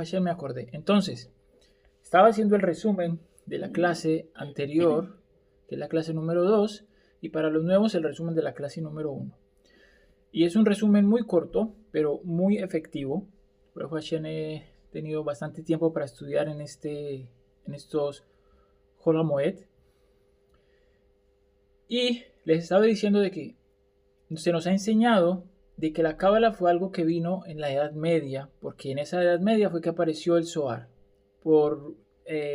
Hashem, me acordé. Entonces, estaba haciendo el resumen de la clase anterior, que es la clase número 2, y para los nuevos el resumen de la clase número 1. Y es un resumen muy corto, pero muy efectivo. Por Hashem, he tenido bastante tiempo para estudiar en estos Hol HaMoed. Y les estaba diciendo de que se nos ha enseñado de que la Cábala fue algo que vino en la Edad Media, porque en esa Edad Media fue que apareció el Zohar,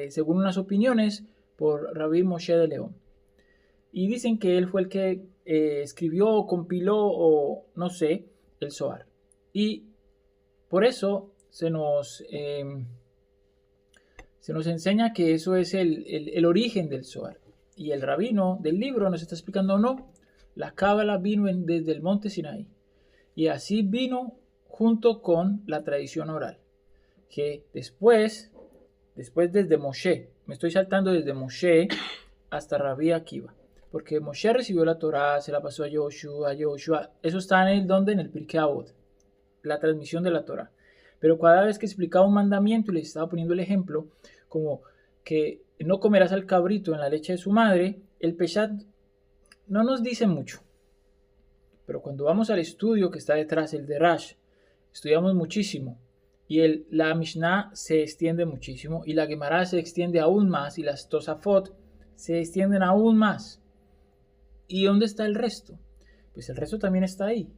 según unas opiniones, por Rabbi Moshe de León. Y dicen que él fue el que escribió, compiló o no sé, el Zohar. Y por eso se nos enseña que eso es el origen del Zohar. Y el rabino del libro nos está explicando, no, la Cábala vino desde el monte Sinaí. Y así vino junto con la tradición oral. Que después desde Moshe, me estoy saltando desde Moshe hasta Rabbi Akiva. Porque Moshe recibió la Torá, se la pasó a Yoshua. Eso está en el Pirkei Avot, la transmisión de la Torá. Pero cada vez que explicaba un mandamiento y les estaba poniendo el ejemplo, como que no comerás al cabrito en la leche de su madre, el Peshat no nos dice mucho. Pero cuando vamos al estudio que está detrás, el de Rash, estudiamos muchísimo. Y la Mishnah se extiende muchísimo. Y la Gemara se extiende aún más. Y las Tosafot se extienden aún más. ¿Y dónde está el resto? Pues el resto también está ahí.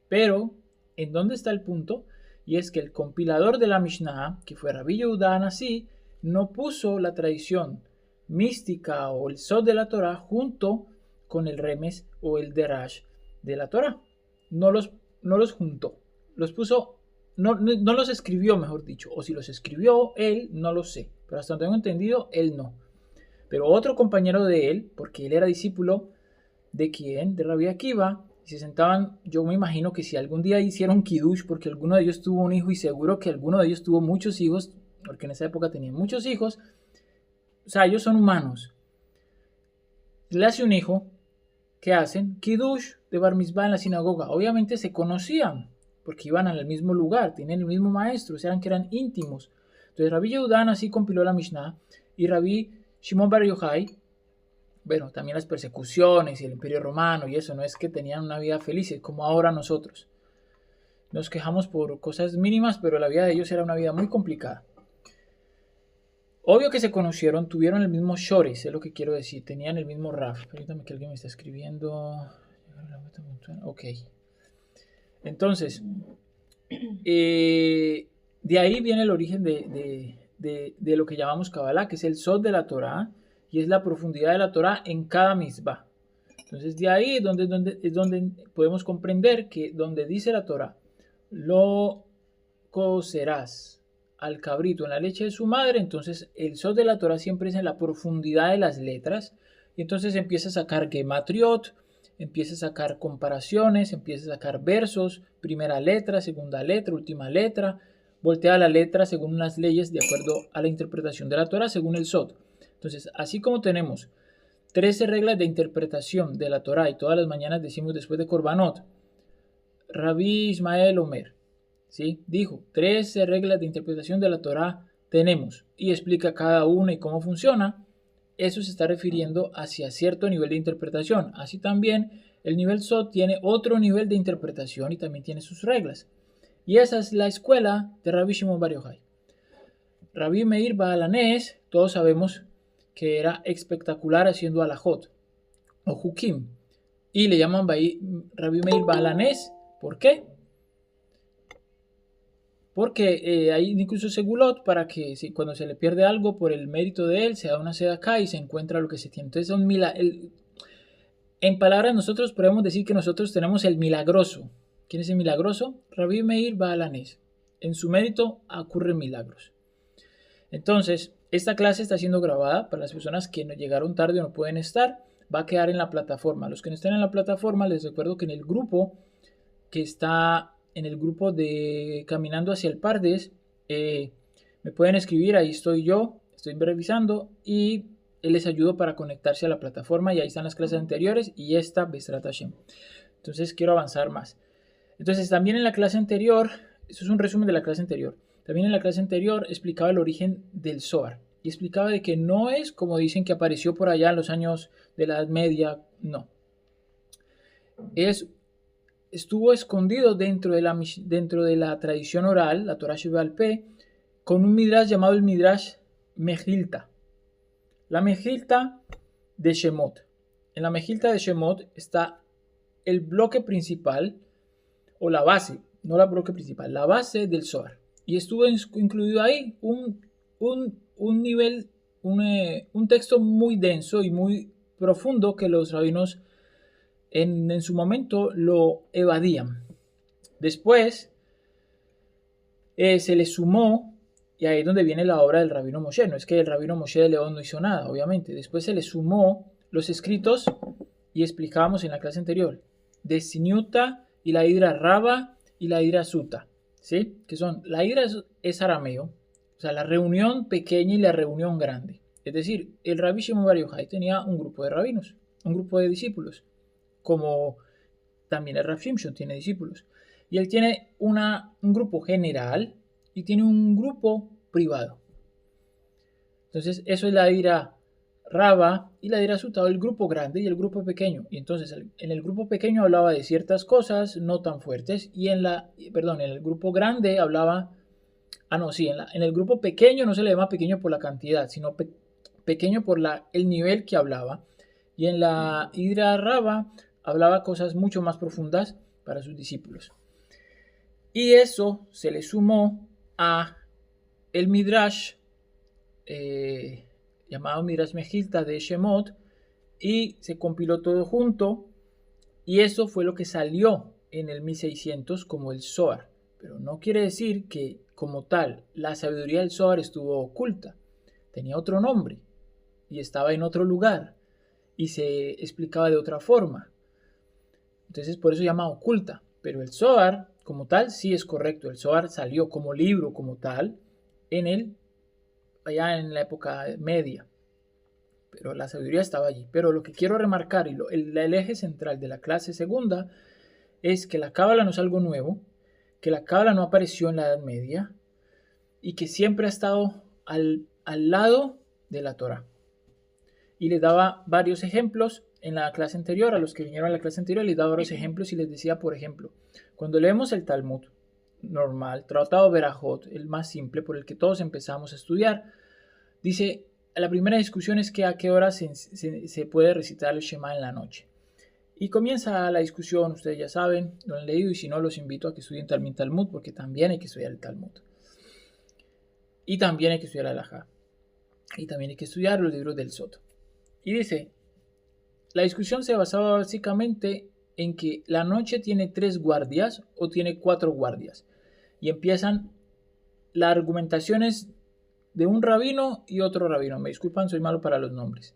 Pero, ¿en dónde está el punto? Y es que el compilador de la Mishnah, que fue Rabbi Yehuda Anasí, no puso la tradición mística o el Sod de la Torah junto con el Remes o el Derash de la Torah. No los juntó. Los puso, no los escribió, mejor dicho. O si los escribió él, no lo sé. Pero hasta donde tengo entendido, él no. Pero otro compañero de él, porque él era discípulo de quién, de Rabbi Akiva, y se sentaban, yo me imagino que si algún día hicieron Kiddush, porque alguno de ellos tuvo un hijo y seguro que alguno de ellos tuvo muchos hijos, porque en esa época tenían muchos hijos, o sea, ellos son humanos. Le hace un hijo, ¿qué hacen? Kiddush de Bar Mitzvah en la sinagoga. Obviamente se conocían, porque iban al mismo lugar, tenían el mismo maestro, o sea, que eran íntimos. Entonces Rabbi Yehuda así compiló la Mishnah, y Rabbi Shimon Bar Yochai, bueno, también las persecuciones y el Imperio Romano y eso, no es que tenían una vida feliz, como ahora nosotros. Nos quejamos por cosas mínimas, pero la vida de ellos era una vida muy complicada. Obvio que se conocieron, tuvieron el mismo shores, es lo que quiero decir, tenían el mismo Raf. Permítame que alguien me está escribiendo. Ok. Entonces, de ahí viene el origen de lo que llamamos Kabbalah, que es el Sod de la Torah, y es la profundidad de la Torah en cada mitzvah. Entonces, de ahí es donde podemos comprender que donde dice la Torah, lo cocerás al cabrito en la leche de su madre, entonces el Sod de la Torah siempre es en la profundidad de las letras, y entonces empieza a sacar gematriot, empieza a sacar comparaciones, empieza a sacar versos, primera letra, segunda letra, última letra, voltea la letra según unas leyes de acuerdo a la interpretación de la Torah según el Sod. Entonces, así como tenemos 13 reglas de interpretación de la Torah y todas las mañanas decimos después de Korbanot, Rabbi Ismael Omer, ¿sí? Dijo, 13 reglas de interpretación de la Torah tenemos y explica cada una y cómo funciona. Eso se está refiriendo hacia cierto nivel de interpretación. Así también el nivel Sod tiene otro nivel de interpretación y también tiene sus reglas. Y esa es la escuela de Rabbi Shimon Bar Yochai. Rabbi Meir Baal Hanés, todos sabemos que era espectacular haciendo alajot o hukim. Y le llaman Rabbi Meir Baal Hanés. ¿Por qué? Porque hay incluso segulot para que cuando se le pierde algo por el mérito de él, se da una sedacá y se encuentra lo que se tiene. Entonces, en palabras nosotros podemos decir que nosotros tenemos el milagroso. ¿Quién es el milagroso? Rabbi Meir Baal Hanés. En su mérito ocurren milagros. Entonces, esta clase está siendo grabada para las personas que no llegaron tarde o no pueden estar. Va a quedar en la plataforma. Los que no estén en la plataforma, les recuerdo que en el grupo que está en el grupo de Caminando hacia el Pardes, me pueden escribir, ahí estoy yo, estoy revisando y les ayudo para conectarse a la plataforma y ahí están las clases anteriores y esta Besrat Hashem. Entonces quiero avanzar más. Entonces también en la clase anterior, esto es un resumen de la clase anterior, También en la clase anterior explicaba el origen del Zohar y explicaba de que no es como dicen que apareció por allá en los años de la Edad Media, no. Estuvo escondido dentro de la tradición oral, la Torah Sheba'al Peh, con un midrash llamado el midrash Mejilta. La Mejilta de Shemot. En la Mejilta de Shemot está el bloque principal, o la base, no la bloque principal, la base del Zohar. Y estuvo incluido ahí un nivel, un texto muy denso y muy profundo que los rabinos en su momento lo evadían. Después se le sumó, y ahí es donde viene la obra del rabino Moshe. No es que el rabino Moshe de León no hizo nada, obviamente. Después se le sumó los escritos, y explicábamos en la clase anterior, de Siniuta y la Hidra Raba y la Hidra Suta, ¿sí? Que son, la Hidra es arameo, o sea, la reunión pequeña y la reunión grande. Es decir, el Rabbi Shimon Bar Yochai tenía un grupo de rabinos, un grupo de discípulos, como también el Rav Shimshon tiene discípulos. Y él tiene un grupo general y tiene un grupo privado. Entonces, eso es la Hidra Raba y la Hidra Suta, el grupo grande y el grupo pequeño. Y entonces en el grupo pequeño hablaba de ciertas cosas no tan fuertes y en el grupo grande hablaba, en el grupo pequeño no se le llama pequeño por la cantidad, sino pequeño por el nivel que hablaba. Y en la Hidra Raba hablaba cosas mucho más profundas para sus discípulos. Y eso se le sumó a el Midrash llamado Midrash Mejilta de Shemot, y se compiló todo junto, y eso fue lo que salió en el 1600 como el Zohar. Pero no quiere decir que como tal la sabiduría del Zohar estuvo oculta, tenía otro nombre y estaba en otro lugar y se explicaba de otra forma. Entonces por eso se llama oculta. Pero el Zohar como tal sí es correcto. El Zohar salió como libro como tal allá en la época media. Pero la sabiduría estaba allí. Pero lo que quiero remarcar y el eje central de la clase segunda es que la cábala no es algo nuevo, que la cábala no apareció en la Edad Media y que siempre ha estado al lado de la Torah. Y les daba varios ejemplos en la clase anterior, a los que vinieron a la clase anterior les daba varios ejemplos y les decía, por ejemplo, cuando leemos el Talmud normal, Tratado Berajot, el más simple por el que todos empezamos a estudiar, dice, la primera discusión es que a qué hora se puede recitar el Shema en la noche. Y comienza la discusión, ustedes ya saben, lo han leído y si no los invito a que estudien también Talmud porque también hay que estudiar el Talmud. Y también hay que estudiar el Halajá. Y también hay que estudiar los libros del Sot. Y dice, la discusión se basaba básicamente en que la noche tiene 3 guardias o tiene 4 guardias. Y empiezan las argumentaciones de un rabino y otro rabino. Me disculpan, soy malo para los nombres.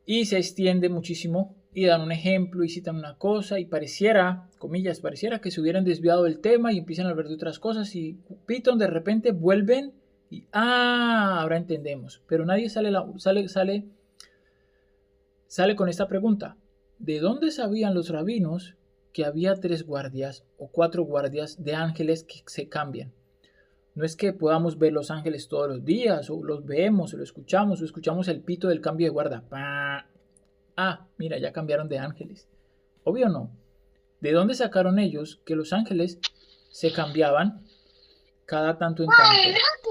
Y se extiende muchísimo y dan un ejemplo y citan una cosa y pareciera, comillas, pareciera que se hubieran desviado del tema y empiezan a hablar de otras cosas y piton de repente vuelven y ahora entendemos. Pero nadie sale con esta pregunta. ¿De dónde sabían los rabinos que había 3 guardias o 4 guardias de ángeles que se cambian? No es que podamos ver los ángeles todos los días, o los vemos, o lo escuchamos, o escuchamos el pito del cambio de guarda. Mira, ya cambiaron de ángeles. Obvio no. ¿De dónde sacaron ellos que los ángeles se cambiaban cada tanto en tanto?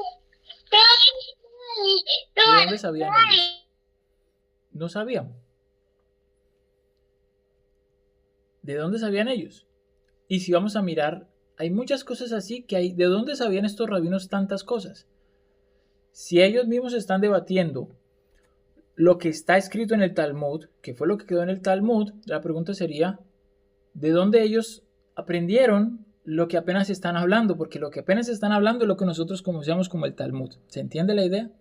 ¿De dónde sabían ellos? No sabían. ¿De dónde sabían ellos? Y si vamos a mirar, hay muchas cosas así que hay. ¿De dónde sabían estos rabinos tantas cosas? Si ellos mismos están debatiendo lo que está escrito en el Talmud, que fue lo que quedó en el Talmud, la pregunta sería, ¿de dónde ellos aprendieron lo que apenas están hablando? Porque lo que apenas están hablando es lo que nosotros conocemos como el Talmud. ¿Se entiende la idea?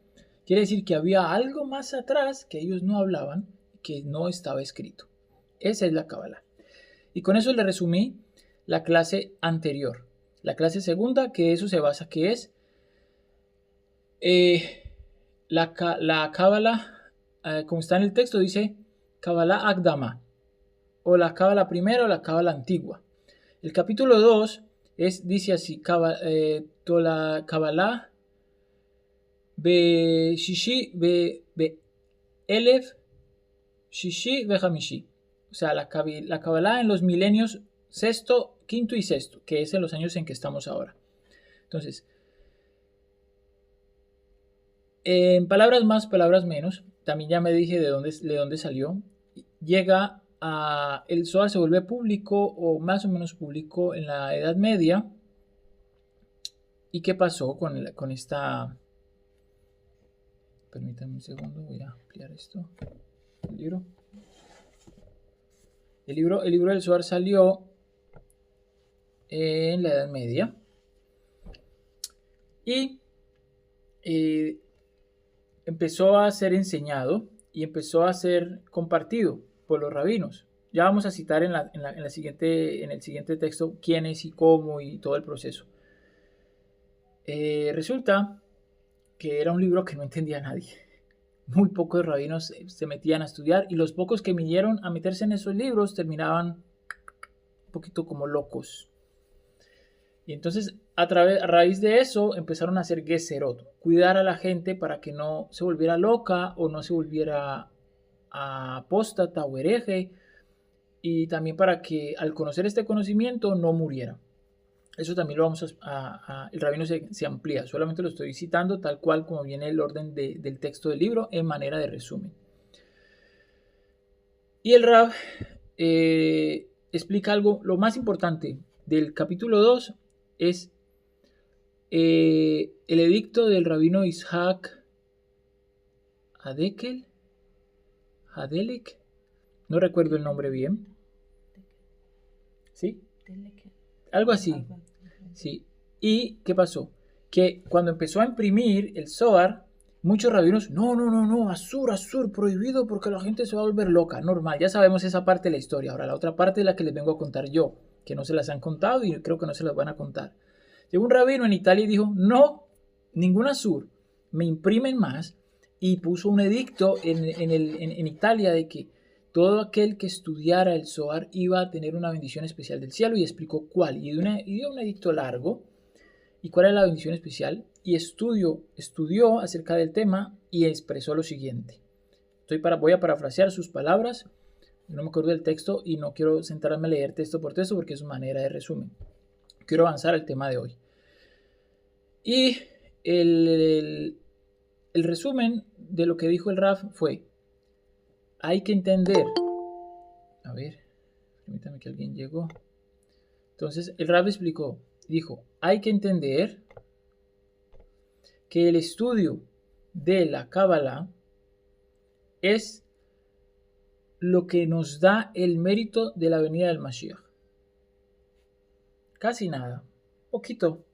Quiere decir que había algo más atrás que ellos no hablaban, que no estaba escrito. Esa es la Cábala. Y con eso le resumí la clase anterior. La clase segunda, que eso se basa, que es la Cábala, como está en el texto, dice Cábala Akdama, o la Cábala primera o la Cábala antigua. El capítulo 2 dice así, Tola Kabbalah, Be Shishi, Be Elef, Shishi, Be Hamishi. O sea, la Kabbalah en los milenios sexto, quinto y sexto, que es en los años en que estamos ahora. Entonces, en palabras más, palabras menos, también ya me dije de dónde salió. Llega a, el Zohar se vuelve público o más o menos público en la Edad Media. ¿Y qué pasó con esta? Permítanme un segundo, voy a ampliar esto. El libro. El libro del Zohar salió en la Edad Media. Y empezó a ser enseñado y empezó a ser compartido por los rabinos. Ya vamos a citar en el siguiente texto quiénes y cómo y todo el proceso. Resulta que era un libro que no entendía nadie. Muy pocos rabinos se metían a estudiar y los pocos que vinieron a meterse en esos libros terminaban un poquito como locos. Y entonces a raíz de eso empezaron a hacer Geserot, cuidar a la gente para que no se volviera loca o no se volviera apóstata o hereje, y también para que al conocer este conocimiento no muriera. Eso también lo vamos el rabino se amplía, solamente lo estoy citando tal cual como viene el orden del texto del libro en manera de resumen. Y el Rab explica algo, lo más importante del capítulo 2 es el edicto del rabino Ishak Hadelek, no recuerdo el nombre bien. ¿Sí? Algo así. Sí. ¿Y qué pasó? Que cuando empezó a imprimir el Zohar, muchos rabinos, no, Asur, prohibido porque la gente se va a volver loca. Normal, ya sabemos esa parte de la historia. Ahora, la otra parte es la que les vengo a contar yo, que no se las han contado y creo que no se las van a contar. Llegó un rabino en Italia y dijo, no, ningún Asur, me imprimen más, y puso un edicto en Italia de que todo aquel que estudiara el Zohar iba a tener una bendición especial del cielo, y explicó cuál, y dio un edicto largo, y cuál era la bendición especial, y estudió acerca del tema y expresó lo siguiente. Voy a parafrasear sus palabras, no me acuerdo del texto y no quiero sentarme a leer texto por texto porque es una manera de resumen. Quiero avanzar al tema de hoy. Y el resumen de lo que dijo el Raf fue: hay que entender. A ver, permítame que alguien llegó. Entonces el Raf dijo, hay que entender que el estudio de la Kabbalah es lo que nos da el mérito de la venida del Mashiach. Casi nada, poquito.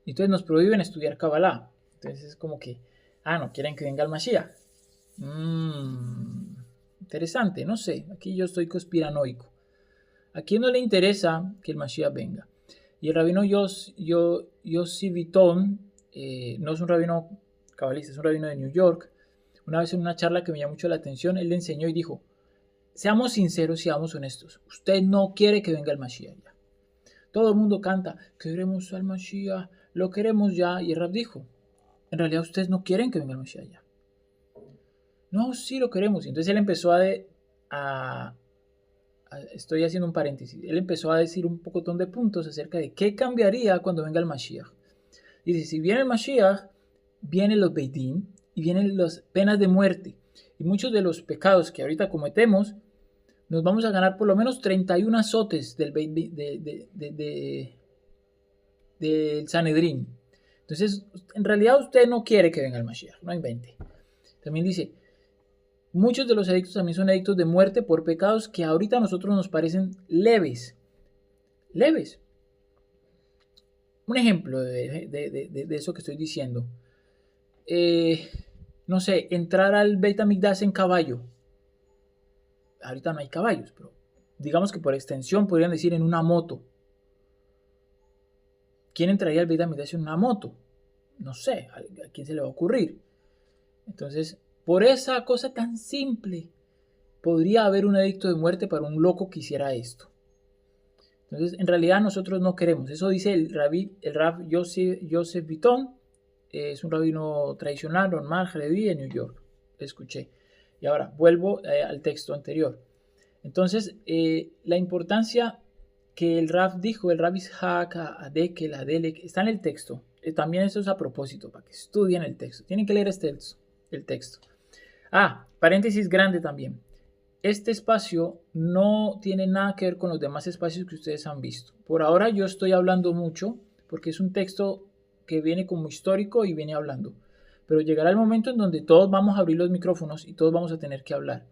Entonces nos prohíben estudiar Kabbalah. Entonces es como que, no quieren que venga el Mashiach. Interesante, no sé, aquí yo estoy conspiranoico. ¿A quién no le interesa que el Mashiach venga? Y el rabino Yossi Vitón, no es un rabino cabalista, es un rabino de New York. Una vez en una charla que me llamó mucho la atención, él le enseñó y dijo, seamos sinceros, seamos honestos, usted no quiere que venga el Mashiach ya. Todo el mundo canta, queremos al Mashiach, lo queremos ya, y el Rab dijo, en realidad ustedes no quieren que venga el Mashiach ya. No, sí lo queremos. Y entonces él empezó estoy haciendo un paréntesis, él empezó a decir un pocotón de puntos acerca de qué cambiaría cuando venga el Mashiach. Dice, si viene el Mashiach, vienen los Beitín y vienen las penas de muerte. Y muchos de los pecados que ahorita cometemos, nos vamos a ganar por lo menos 31 azotes del Sanedrín. Entonces, en realidad usted no quiere que venga el Mashiach, no invente. También dice, muchos de los edictos también son edictos de muerte por pecados que ahorita a nosotros nos parecen leves. Leves. Un ejemplo de eso que estoy diciendo. No sé, entrar al Beit HaMikdash en caballo. Ahorita no hay caballos, pero digamos que por extensión podrían decir en una moto. ¿Quién entraría al Beit HaMikdash en una moto? No sé, ¿a quién se le va a ocurrir? Entonces, por esa cosa tan simple, podría haber un edicto de muerte para un loco que hiciera esto. Entonces, en realidad nosotros no queremos. Eso dice el Rav Yosef Bitton, es un rabino tradicional, normal, jaredí de New York. Escuché. Y ahora, vuelvo al texto anterior. Entonces, la importancia que el Rav dijo, el Rav Ishak, Adekel, Adelek, está en el texto. También eso es a propósito, para que estudien el texto. Tienen que leer el texto. Paréntesis grande también. Este espacio no tiene nada que ver con los demás espacios que ustedes han visto. Por ahora yo estoy hablando mucho porque es un texto que viene como histórico y viene hablando. Pero llegará el momento en donde todos vamos a abrir los micrófonos y todos vamos a tener que hablar.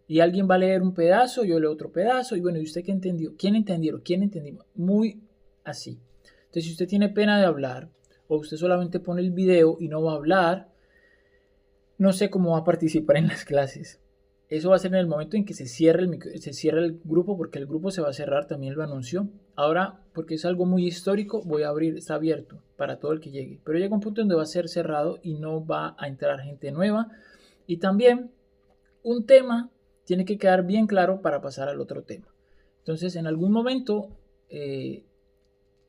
Y alguien va a leer un pedazo, yo leo otro pedazo, y bueno, ¿y usted qué entendió? ¿Quién entendió? ¿Quién entendió? Muy así. Entonces, si usted tiene pena de hablar, o usted solamente pone el video y no va a hablar, no sé cómo va a participar en las clases. Eso va a ser en el momento en que se cierre el grupo, porque el grupo se va a cerrar, también lo anunció. Ahora, porque es algo muy histórico, voy a abrir, está abierto para todo el que llegue. Pero llega un punto donde va a ser cerrado y no va a entrar gente nueva. Y también un tema tiene que quedar bien claro para pasar al otro tema. Entonces, en algún momento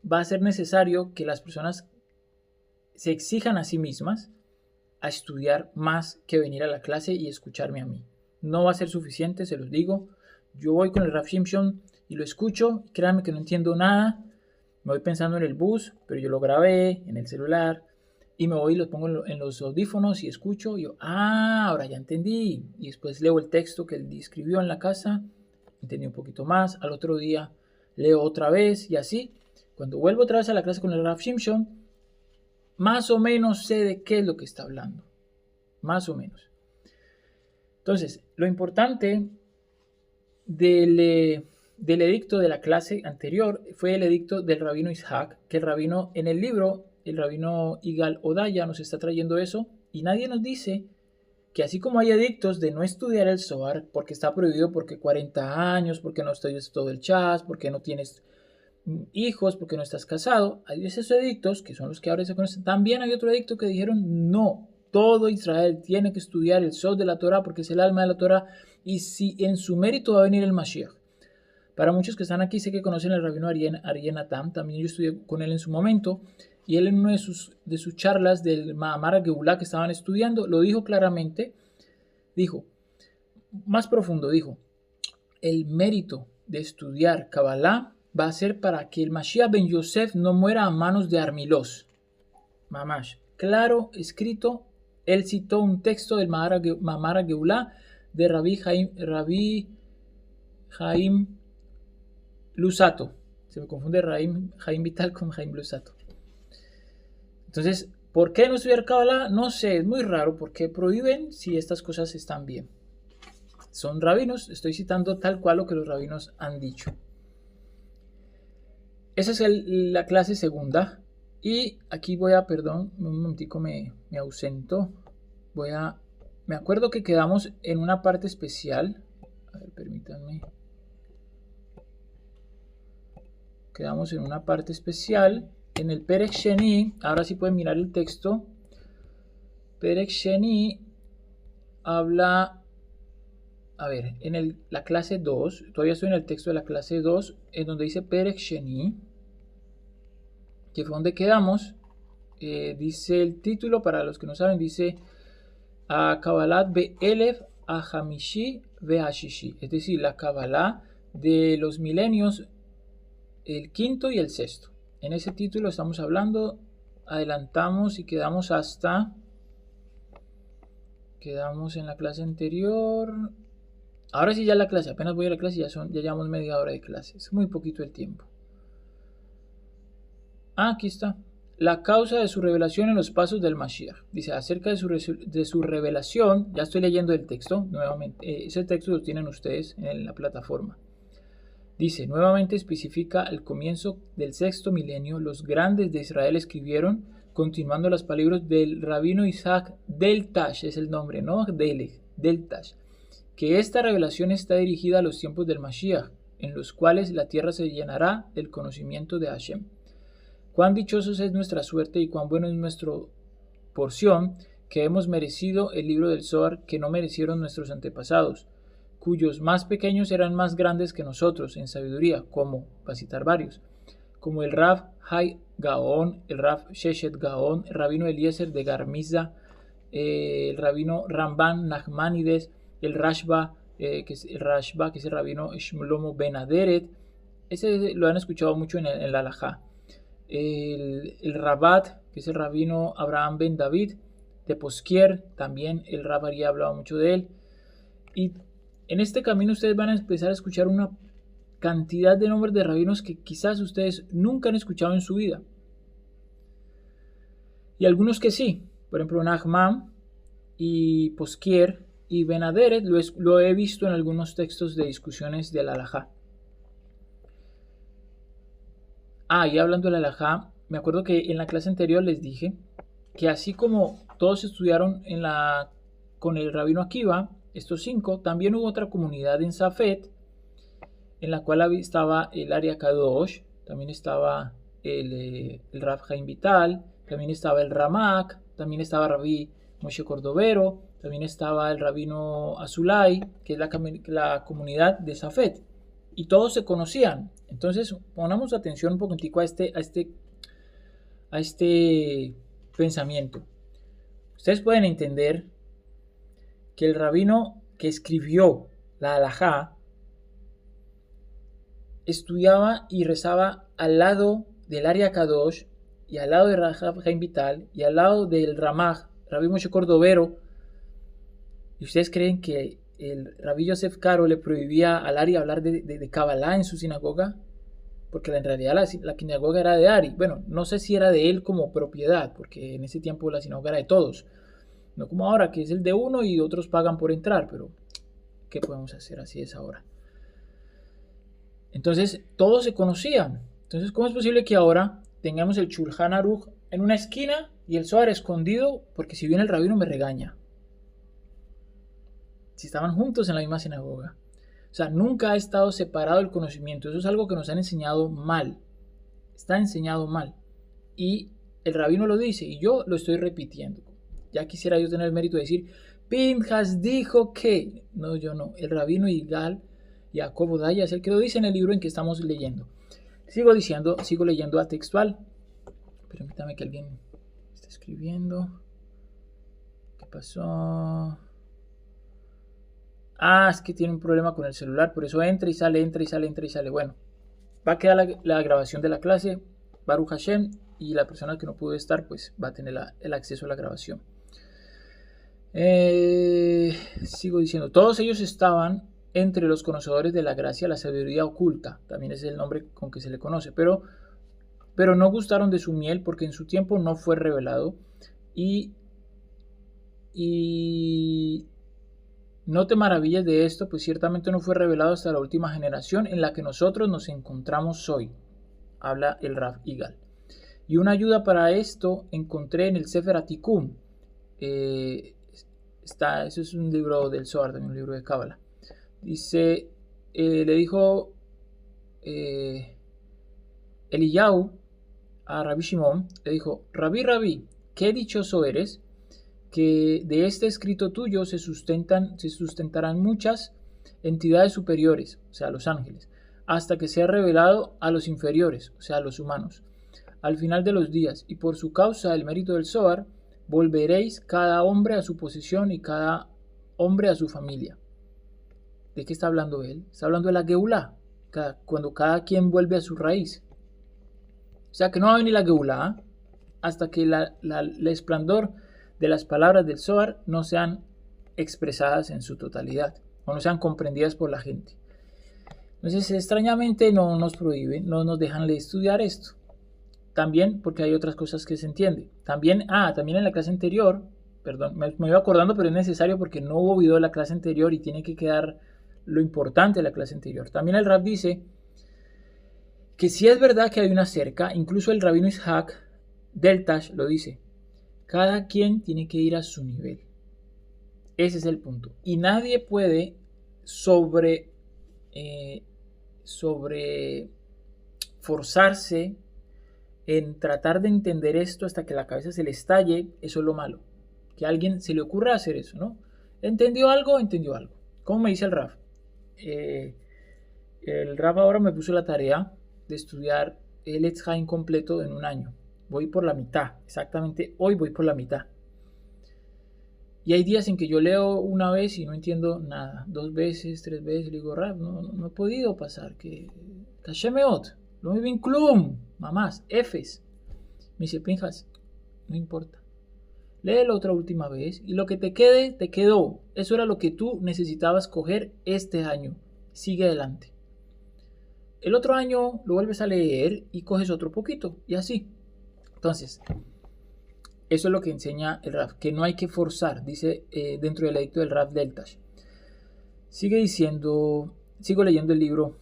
va a ser necesario que las personas se exijan a sí mismas a estudiar más que venir a la clase y escucharme a mí. No va a ser suficiente, se los digo. Yo voy con el Rav Shimshon y lo escucho. Créanme que no entiendo nada. Me voy pensando en el bus, pero yo lo grabé en el celular. Y me voy y lo pongo en los audífonos y escucho. Y yo, ahora ya entendí. Y después leo el texto que él escribió en la casa. Entendí un poquito más. Al otro día leo otra vez y así. Cuando vuelvo otra vez a la clase con el Rav Shimshon, más o menos sé de qué es lo que está hablando. Más o menos. Entonces, lo importante del edicto de la clase anterior fue el edicto del rabino Ishak, que el rabino en el libro, el rabino Igal Odaya nos está trayendo eso, y nadie nos dice que así como hay edictos de no estudiar el Zohar, porque está prohibido porque 40 años, porque no estudias todo el Chas, porque no tienes hijos, porque no estás casado, hay esos edictos, que son los que ahora se conocen. También hay otro edicto que dijeron no. Todo Israel tiene que estudiar el Sod de la Torah porque es el alma de la Torah y si en su mérito va a venir el Mashiach. Para muchos que están aquí, sé que conocen al rabino Ariel Natam, también yo estudié con él en su momento, y él en una de sus charlas del Ma'amar Geulá que estaban estudiando, lo dijo claramente, dijo, más profundo, dijo, el mérito de estudiar Kabbalah va a ser para que el Mashiach ben Yosef no muera a manos de Armilos. Mamash, claro, escrito. Él citó un texto del Ma'amar Geulá de Rabbi Jaim Lusato. Se me confunde Jaim Vital con Jaim Lusato. Entonces, ¿por qué no estudiar Kabbalah? No sé, es muy raro porque prohíben si estas cosas están bien. Son rabinos, estoy citando tal cual lo que los rabinos han dicho. Esa es la clase segunda. Y aquí voy a, perdón, un momentico me ausento. Me acuerdo que quedamos en una parte especial. A ver, permítanme. Quedamos en una parte especial. En el Perek Sheni, ahora sí pueden mirar el texto. Perek Sheni habla, a ver, en la clase 2, todavía estoy en el texto de la clase 2, en donde dice Perek Sheni, que fue donde quedamos. Dice el título, para los que no saben, dice a Kabbalah Be'elef a Hamishi Ve'ashishi, es decir, la Kabbalah de los milenios, el quinto y el sexto. En ese título estamos hablando, adelantamos y quedamos en la clase anterior. Ahora sí ya la clase, apenas voy a la clase y ya llevamos media hora de clase, es muy poquito el tiempo. Aquí está. La causa de su revelación en los pasos del Mashiach. Dice, acerca de su revelación, ya estoy leyendo el texto, nuevamente, ese texto lo tienen ustedes en la plataforma. Dice, nuevamente especifica el comienzo del sexto milenio, los grandes de Israel escribieron, continuando las palabras del rabino Isaac del Tash, es el nombre, no del Tash, que esta revelación está dirigida a los tiempos del Mashiach, en los cuales la tierra se llenará del conocimiento de Hashem. Cuán dichosos es nuestra suerte y cuán bueno es nuestra porción, que hemos merecido el libro del Zohar que no merecieron nuestros antepasados. cuyos más pequeños eran más grandes que nosotros en sabiduría, como, para citar varios, como el Rav Hai Gaon, el Rav Sheshet Gaon, el rabino Eliezer de Garmiza, el rabino Ramban Nachmanides, el Rashba, que es el rabino Shlomo Ben Aderet. Ese lo han escuchado mucho en la Halajá. El Rabat, que es el rabino Abraham Ben David de Poskier, también el Rab Ari hablaba mucho de él. Y en este camino ustedes van a empezar a escuchar una cantidad de nombres de rabinos que quizás ustedes nunca han escuchado en su vida. Y algunos que sí. Por ejemplo, Nachman y Poskier y Ben Aderet lo he visto en algunos textos de discusiones de la Halajá. Y hablando de la Halajá, me acuerdo que en la clase anterior les dije que así como todos estudiaron con el rabino Akiva, estos 5, también hubo otra comunidad en Safed, en la cual estaba el Ari Kadosh, también estaba el Rav Chaim Vital, también estaba el Ramak, también estaba Rabbi Moshe Cordovero, también estaba el rabino Azulay, que es la comunidad de Safed, y todos se conocían. Entonces pongamos atención un poquitico a este pensamiento. Ustedes pueden entender que el rabino que escribió la Halajá estudiaba y rezaba al lado del Ari Kadosh y al lado de Rav Chaim Vital y al lado del Ramaj, Rabbi Moshe Cordovero. ¿Y ustedes creen que el Rabbi Yosef Karo le prohibía al Ari hablar de Kabbalah en su sinagoga? Porque en realidad la sinagoga era de Ari. Bueno, no sé si era de él como propiedad, porque en ese tiempo la sinagoga era de todos. No como ahora, que es el de uno y otros pagan por entrar, pero ¿qué podemos hacer? Así es ahora. Entonces, todos se conocían. Entonces, ¿cómo es posible que ahora tengamos el Shulchan Aruch en una esquina y el Zohar escondido? Porque si viene el rabino me regaña. Si estaban juntos en la misma sinagoga. O sea, nunca ha estado separado el conocimiento. Eso es algo que nos han enseñado mal. Está enseñado mal. Y el rabino lo dice y yo lo estoy repitiendo. Ya quisiera yo tener el mérito de decir, Pinjas dijo que. No, yo no. El rabino Yigal Jacob Odaya es el que lo dice en el libro en que estamos leyendo. Sigo leyendo a textual. Permítame que alguien está escribiendo. ¿Qué pasó? Es que tiene un problema con el celular, por eso entra y sale. Bueno, va a quedar la grabación de la clase, Baruch Hashem, y la persona que no pudo estar, pues va a tener el acceso a la grabación. Sigo diciendo, todos ellos estaban entre los conocedores de la gracia, la sabiduría oculta, también es el nombre con que se le conoce, pero no gustaron de su miel porque en su tiempo no fue revelado y no te maravilles de esto, pues ciertamente no fue revelado hasta la última generación en la que nosotros nos encontramos hoy, habla el Rav Yigal. Y una ayuda para esto encontré en el Sefer Atikum. Eso es un libro del Zohar, también un libro de Kabbalah. Dice, le dijo Eliyahu a Rabbi Shimon, le dijo, Rabbi, qué dichoso eres, que de este escrito tuyo se sustentarán muchas entidades superiores, o sea, los ángeles, hasta que sea revelado a los inferiores, o sea, a los humanos, al final de los días, y por su causa, el mérito del Zohar, volveréis cada hombre a su posición y cada hombre a su familia. ¿De qué está hablando él? Está hablando de la Geulá, cuando cada quien vuelve a su raíz. O sea, que no va a venir la Geulá hasta que el esplendor de las palabras del Zohar no sean expresadas en su totalidad o no sean comprendidas por la gente. Entonces, extrañamente no nos prohíben, no nos dejan de estudiar esto. También porque hay otras cosas que se entienden. También en la clase anterior, perdón, me iba acordando, pero es necesario porque no hubo video de la clase anterior y tiene que quedar lo importante de la clase anterior. También el Rab dice que si es verdad que hay una cerca, incluso el rabino Ishak Deltash lo dice, cada quien tiene que ir a su nivel. Ese es el punto. Y nadie puede forzarse en tratar de entender esto hasta que la cabeza se le estalle. Eso es lo malo. Que a alguien se le ocurra hacer eso, ¿no? ¿Entendió algo? ¿Entendió algo? ¿Cómo me dice el Raf? el Rab ahora me puso la tarea de estudiar el Etz Haim completo en un año. Voy por la mitad, exactamente hoy voy por la mitad. Y hay días en que yo leo una vez y no entiendo nada, 2 veces, 3 veces, y le digo, Rab, no he podido pasar, que Kashemeot, no me ven klum, mamás, Fs. Me dice, Pinjas, no importa. Léelo otra última vez y lo que te quede, te quedó. Eso era lo que tú necesitabas coger este año. Sigue adelante. El otro año lo vuelves a leer y coges otro poquito y así. Entonces, eso es lo que enseña el Rav, que no hay que forzar, dice dentro del edicto del Rav Deltash. Sigue diciendo, sigo leyendo el libro.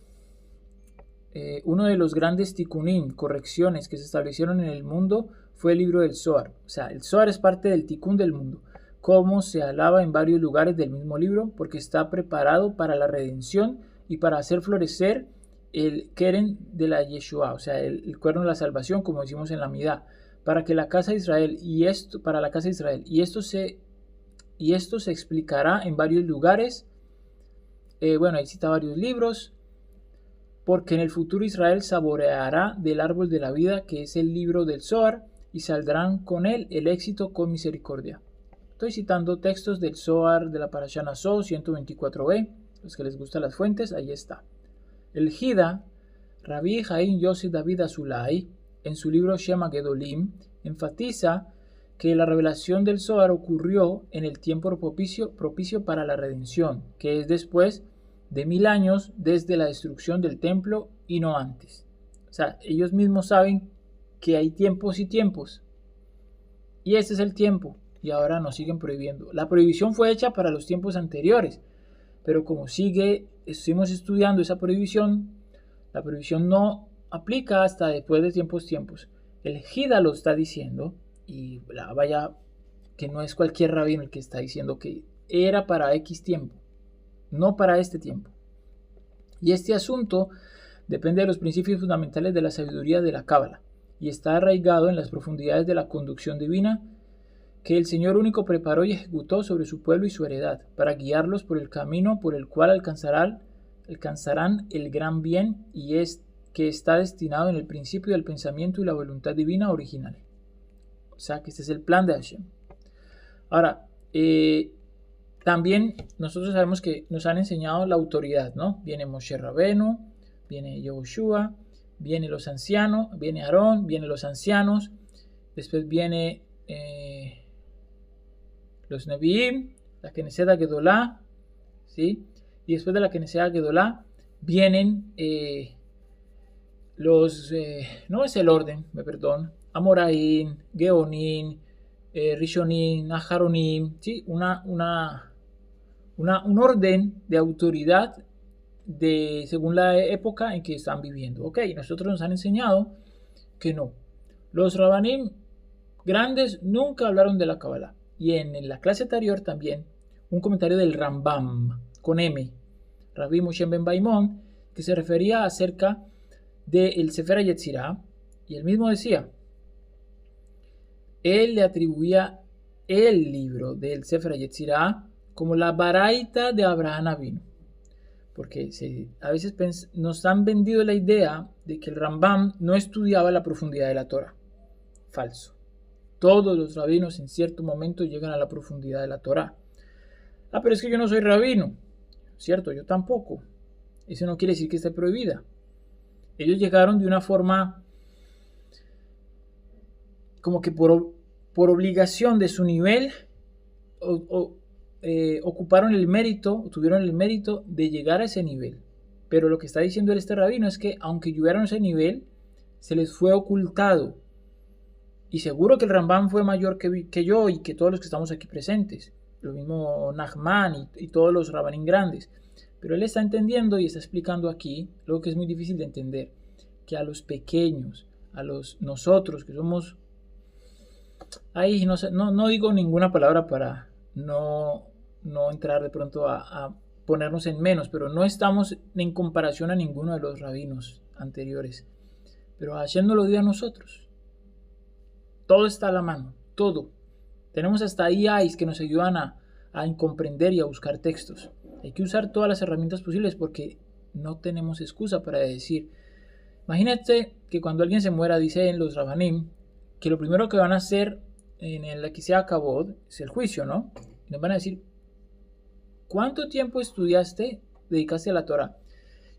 Uno de los grandes tikkunim, correcciones que se establecieron en el mundo fue el libro del Zohar. O sea, el Zohar es parte del tikkun del mundo. Como se alaba en varios lugares del mismo libro, porque está preparado para la redención y para hacer florecer el keren de la Yeshua, o sea, el cuerno de la salvación, como decimos en la Midá, para que la casa de Israel para la casa de Israel, y esto se explicará en varios lugares. Bueno, ahí cita varios libros. Porque en el futuro Israel saboreará del árbol de la vida, que es el libro del Zohar, y saldrán con él el éxito con misericordia. Estoy citando textos del Zohar de la Parashá Naso 124b, los que les gustan las fuentes, ahí está. El Hida, Rabbi Haim Yossi David Azulay, en su libro Shema Gedolim, enfatiza que la revelación del Zohar ocurrió en el tiempo propicio para la redención, que es después de 1000 años desde la destrucción del templo y no antes. O sea, ellos mismos saben que hay tiempos y tiempos. Y este es el tiempo. Y ahora nos siguen prohibiendo. La prohibición fue hecha para los tiempos anteriores. Pero como seguimos estudiando esa prohibición, la prohibición no aplica hasta después de tiempos. El Hida lo está diciendo. Y vaya, que no es cualquier rabino el que está diciendo que era para X tiempo. No para este tiempo. Y este asunto depende de los principios fundamentales de la sabiduría de la Cábala y está arraigado en las profundidades de la conducción divina que el Señor único preparó y ejecutó sobre su pueblo y su heredad para guiarlos por el camino por el cual alcanzarán el gran bien y es que está destinado en el principio del pensamiento y la voluntad divina original. O sea que este es el plan de Hashem. Ahora, también nosotros sabemos que nos han enseñado la autoridad, ¿no? Viene Moshe Rabenu, viene Yehoshua, viene los ancianos, viene Aarón, vienen los ancianos, después viene los Nevi'im, la Knesset Gedolá, ¿sí? Y después de la Knesset Gedolá vienen no es el orden, me perdón, Amoraim, Geonim, Rishonim, Aharonim, ¿sí? Un orden de autoridad según la época en que están viviendo. Ok, nosotros nos han enseñado que no. Los Rabanim grandes nunca hablaron de la Kabbalah. Y en la clase anterior también un comentario del Rambam, con M, Rabbi Moshe ben Baimón, que se refería acerca del Sefer HaYetzirah, y él mismo decía, él le atribuía el libro del Sefer HaYetzirah como la Baraita de Abraham Avinu, porque a veces nos han vendido la idea de que el Rambam no estudiaba la profundidad de la Torah. Falso. Todos los rabinos en cierto momento llegan a la profundidad de la Torah. Pero es que yo no soy rabino. Cierto, yo tampoco. Eso no quiere decir que esté prohibida. Ellos llegaron de una forma como que por obligación de su nivel ocuparon el mérito, tuvieron el mérito de llegar a ese nivel. Pero lo que está diciendo este rabino es que aunque llegaron a ese nivel, se les fue ocultado. Y seguro que el Rambam fue mayor que yo y que todos los que estamos aquí presentes. Lo mismo Nachman y todos los rabanín grandes. Pero él está entendiendo y está explicando aquí lo que es muy difícil de entender. Que a los pequeños, nosotros que somos... Ahí no digo ninguna palabra para no entrar de pronto a ponernos en menos. Pero no estamos en comparación a ninguno de los rabinos anteriores. Pero Hashem nos lo dio a nosotros. Todo está a la mano, todo. Tenemos hasta IAs que nos ayudan a comprender y a buscar textos. Hay que usar todas las herramientas posibles porque no tenemos excusa para decir. Imagínate que cuando alguien se muera, dicen los Rabanim, que lo primero que van a hacer en el que se acabó es el juicio, ¿no? Nos van a decir, ¿cuánto tiempo estudiaste, dedicaste a la Torah?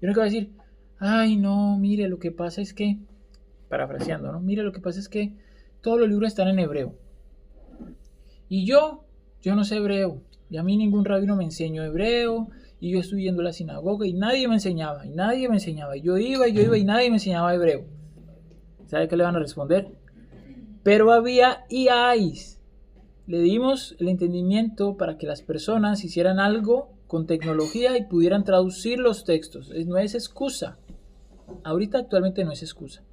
Y uno que va a decir, ay, no, mire, lo que pasa es que, parafraseando, ¿no? Mire, lo que pasa es que todos los libros están en hebreo. Y yo no sé hebreo. Y a mí ningún rabino me enseñó hebreo. Y yo estuve yendo a la sinagoga y nadie me enseñaba. Y yo iba y nadie me enseñaba hebreo. ¿Sabe qué le van a responder? Pero había IAs. Le dimos el entendimiento para que las personas hicieran algo con tecnología y pudieran traducir los textos. No es excusa. Ahorita actualmente no es excusa.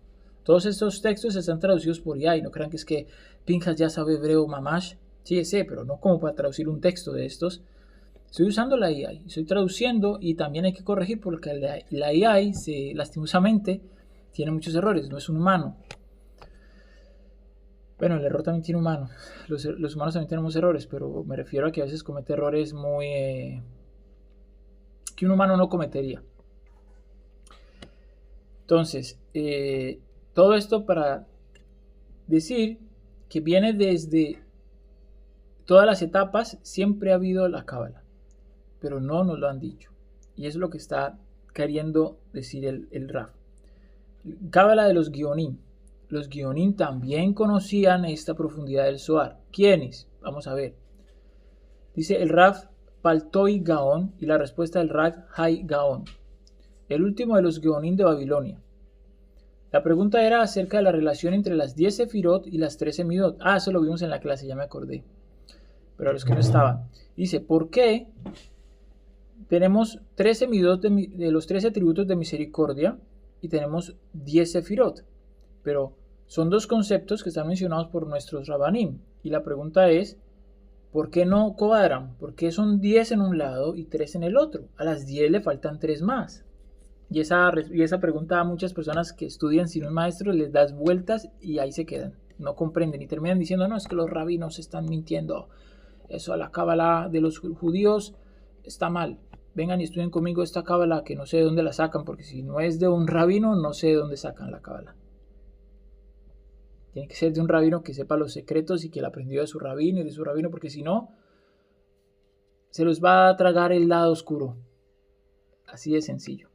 Todos estos textos están traducidos por IA y no crean que es que Pinchas ya sabe hebreo mamash. Sí, sé, pero no como para traducir un texto de estos. Estoy usando la IA, estoy traduciendo y también hay que corregir porque la IA, lastimosamente, tiene muchos errores, no es un humano. Bueno, el error también tiene humano. Los humanos también tenemos errores, pero me refiero a que a veces comete errores muy... que un humano no cometería. Entonces, todo esto para decir que viene desde todas las etapas, siempre ha habido la cábala, pero no nos lo han dicho. Y es lo que está queriendo decir el Raf. Cábala de los Guionín. Los Guionín también conocían esta profundidad del Zohar. ¿Quiénes? Vamos a ver. Dice el Raf Paltoy Gaón y la respuesta del Raf Hay Gaón, el último de los Guionín de Babilonia. La pregunta era acerca de la relación entre las 10 sefirot y las 13 midot. Eso lo vimos en la clase, ya me acordé. Pero a los que no estaban. Dice, ¿por qué tenemos 13 midot de los 13 atributos de misericordia y tenemos 10 sefirot? Pero son dos conceptos que están mencionados por nuestros rabanim. Y la pregunta es, ¿por qué no cuadran? ¿Por qué son 10 en un lado y 3 en el otro? A las 10 le faltan 3 más. Y esa pregunta a muchas personas que estudian sin un maestro les das vueltas y ahí se quedan. No comprenden y terminan diciendo, no, es que los rabinos están mintiendo. Eso a la cábala de los judíos está mal. Vengan y estudien conmigo esta cábala que no sé de dónde la sacan, porque si no es de un rabino, no sé de dónde sacan la cábala. Tiene que ser de un rabino que sepa los secretos y que la aprendió de su rabino y de su rabino, porque si no, se los va a tragar el lado oscuro. Así de sencillo.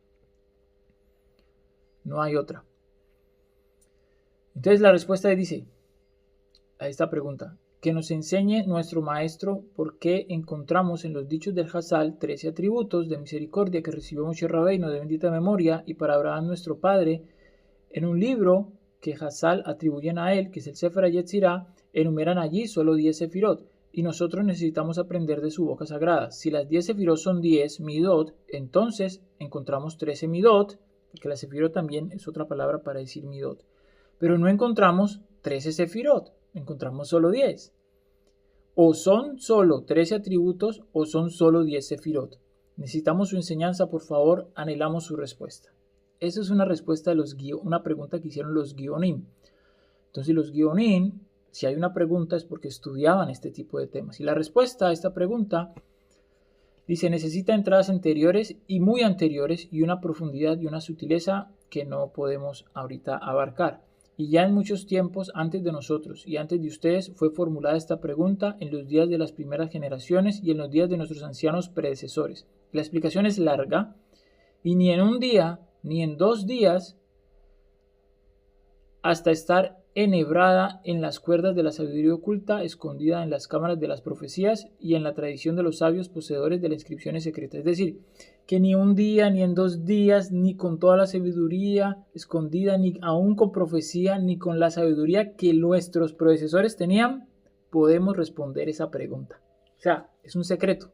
No hay otra. Entonces la respuesta dice a esta pregunta, que nos enseñe nuestro maestro por qué encontramos en los dichos del Hazal 13 atributos de misericordia que recibió Moshe Rabbeinu de bendita memoria y para Abraham nuestro padre en un libro que Hazal atribuyen a él, que es el Sefer HaYetzirah, enumeran allí solo 10 sefirot y nosotros necesitamos aprender de su boca sagrada. Si las 10 sefirot son 10 midot, entonces encontramos 13 midot, porque la sefirot también es otra palabra para decir midot, pero no encontramos 13 sefirot, encontramos solo 10. O son solo 13 atributos o son solo 10 sefirot. Necesitamos su enseñanza, por favor, anhelamos su respuesta. Esa es una respuesta de una pregunta que hicieron los Guionim. Entonces los Guionim, si hay una pregunta es porque estudiaban este tipo de temas. Y la respuesta a esta pregunta dice, necesita entradas anteriores y muy anteriores y una profundidad y una sutileza que no podemos ahorita abarcar. Y ya en muchos tiempos antes de nosotros y antes de ustedes fue formulada esta pregunta en los días de las primeras generaciones y en los días de nuestros ancianos predecesores. La explicación es larga y ni en un día ni en 2 días hasta estar enhebrada en las cuerdas de la sabiduría oculta, escondida en las cámaras de las profecías y en la tradición de los sabios poseedores de las inscripciones secretas. Es decir, que ni un día, ni en 2 días, ni con toda la sabiduría escondida, ni aún con profecía, ni con la sabiduría que nuestros predecesores tenían, podemos responder esa pregunta. O sea, es un secreto.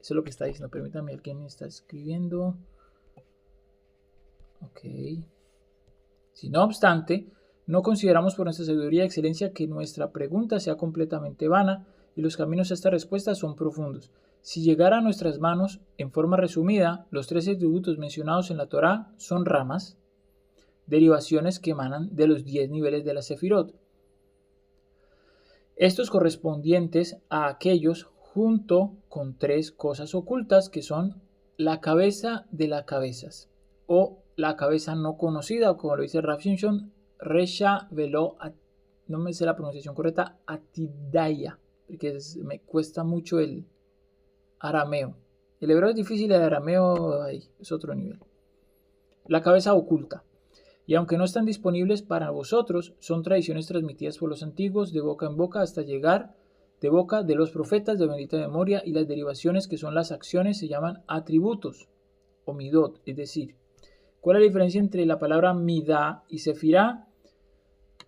Eso es lo que está diciendo. Permítame, alguien está escribiendo. Ok. Si no obstante, no consideramos por nuestra sabiduría y excelencia que nuestra pregunta sea completamente vana y los caminos a esta respuesta son profundos. Si llegara a nuestras manos, en forma resumida, los 13 atributos mencionados en la Torá son ramas, derivaciones que emanan de los 10 niveles de la Sefirot. Estos correspondientes a aquellos junto con 3 cosas ocultas que son la cabeza de las cabezas o la cabeza no conocida, o como lo dice Rav Shimshon, Resha Velo, no me sé la pronunciación correcta, Atidaya, porque me cuesta mucho el arameo. El hebreo es difícil, el arameo es otro nivel. La cabeza oculta. Y aunque no están disponibles para vosotros, son tradiciones transmitidas por los antiguos de boca en boca hasta llegar de boca de los profetas de bendita memoria, y las derivaciones que son las acciones se llaman atributos o midot, es decir, ¿cuál es la diferencia entre la palabra midá y sefirá?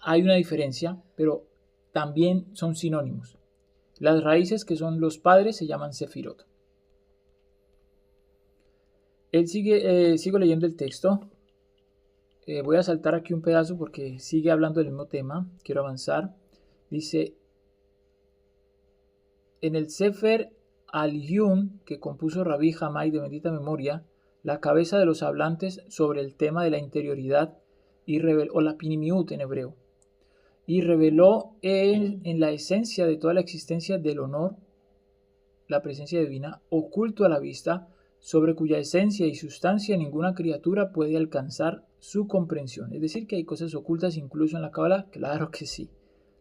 Hay una diferencia, pero también son sinónimos. Las raíces que son los padres se llaman sefirot. Sigo leyendo el texto. Voy a saltar aquí un pedazo porque sigue hablando del mismo tema. Quiero avanzar. Dice, en el Sefer Al-Yun que compuso Rabbi Jamai de bendita memoria, la cabeza de los hablantes sobre el tema de la interioridad y reveló la pinimiut en hebreo, y reveló en la esencia de toda la existencia del honor, la presencia divina, oculto a la vista, sobre cuya esencia y sustancia ninguna criatura puede alcanzar su comprensión. Es decir, que hay cosas ocultas incluso en la Kabbalah. Claro que sí.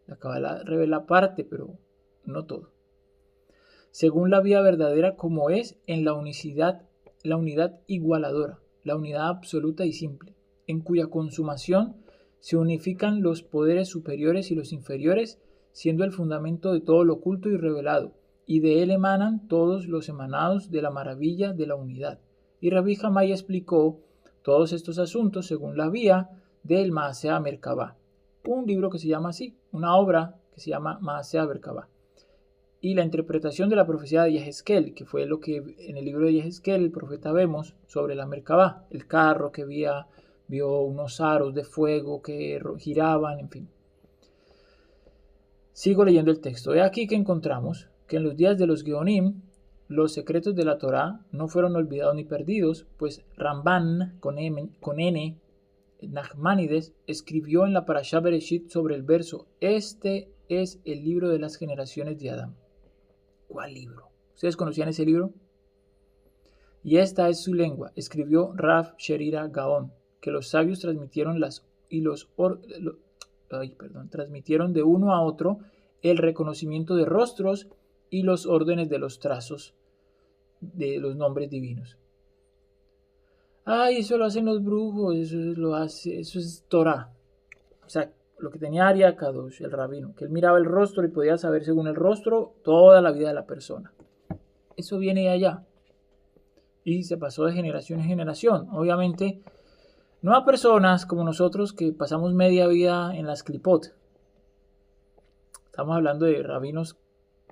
La Kabbalah revela parte, pero no todo. Según la vía verdadera como es en la unidad igualadora, la unidad absoluta y simple, en cuya consumación se unifican los poderes superiores y los inferiores, siendo el fundamento de todo lo oculto y revelado, y de él emanan todos los emanados de la maravilla de la unidad. Y Rabbi Jamai explicó todos estos asuntos según la vía del Maaseh Merkabah, un libro que se llama así, una obra que se llama Maaseh Merkabah. Y la interpretación de la profecía de Yehezkel, que fue lo que en el libro de Yehezkel el profeta vemos sobre la Merkabah, el carro que vio unos aros de fuego que giraban, en fin. Sigo leyendo el texto. He aquí que encontramos que en los días de los Geonim los secretos de la Torá no fueron olvidados ni perdidos, pues Ramban con N, Nachmanides, escribió en la Parashá Bereshit sobre el verso: este es el libro de las generaciones de Adán. ¿Cuál libro? ¿Ustedes conocían ese libro? Y esta es su lengua, escribió Rav Sherira Gaon, que los sabios transmitieron transmitieron de uno a otro el reconocimiento de rostros y los órdenes de los trazos de los nombres divinos. Eso lo hacen los brujos, eso es Torah. O sea, lo que tenía Ari Kadosh, el rabino, que él miraba el rostro y podía saber según el rostro toda la vida de la persona. Eso viene de allá. Y se pasó de generación en generación. Obviamente, no a personas como nosotros que pasamos media vida en las clipot. Estamos hablando de rabinos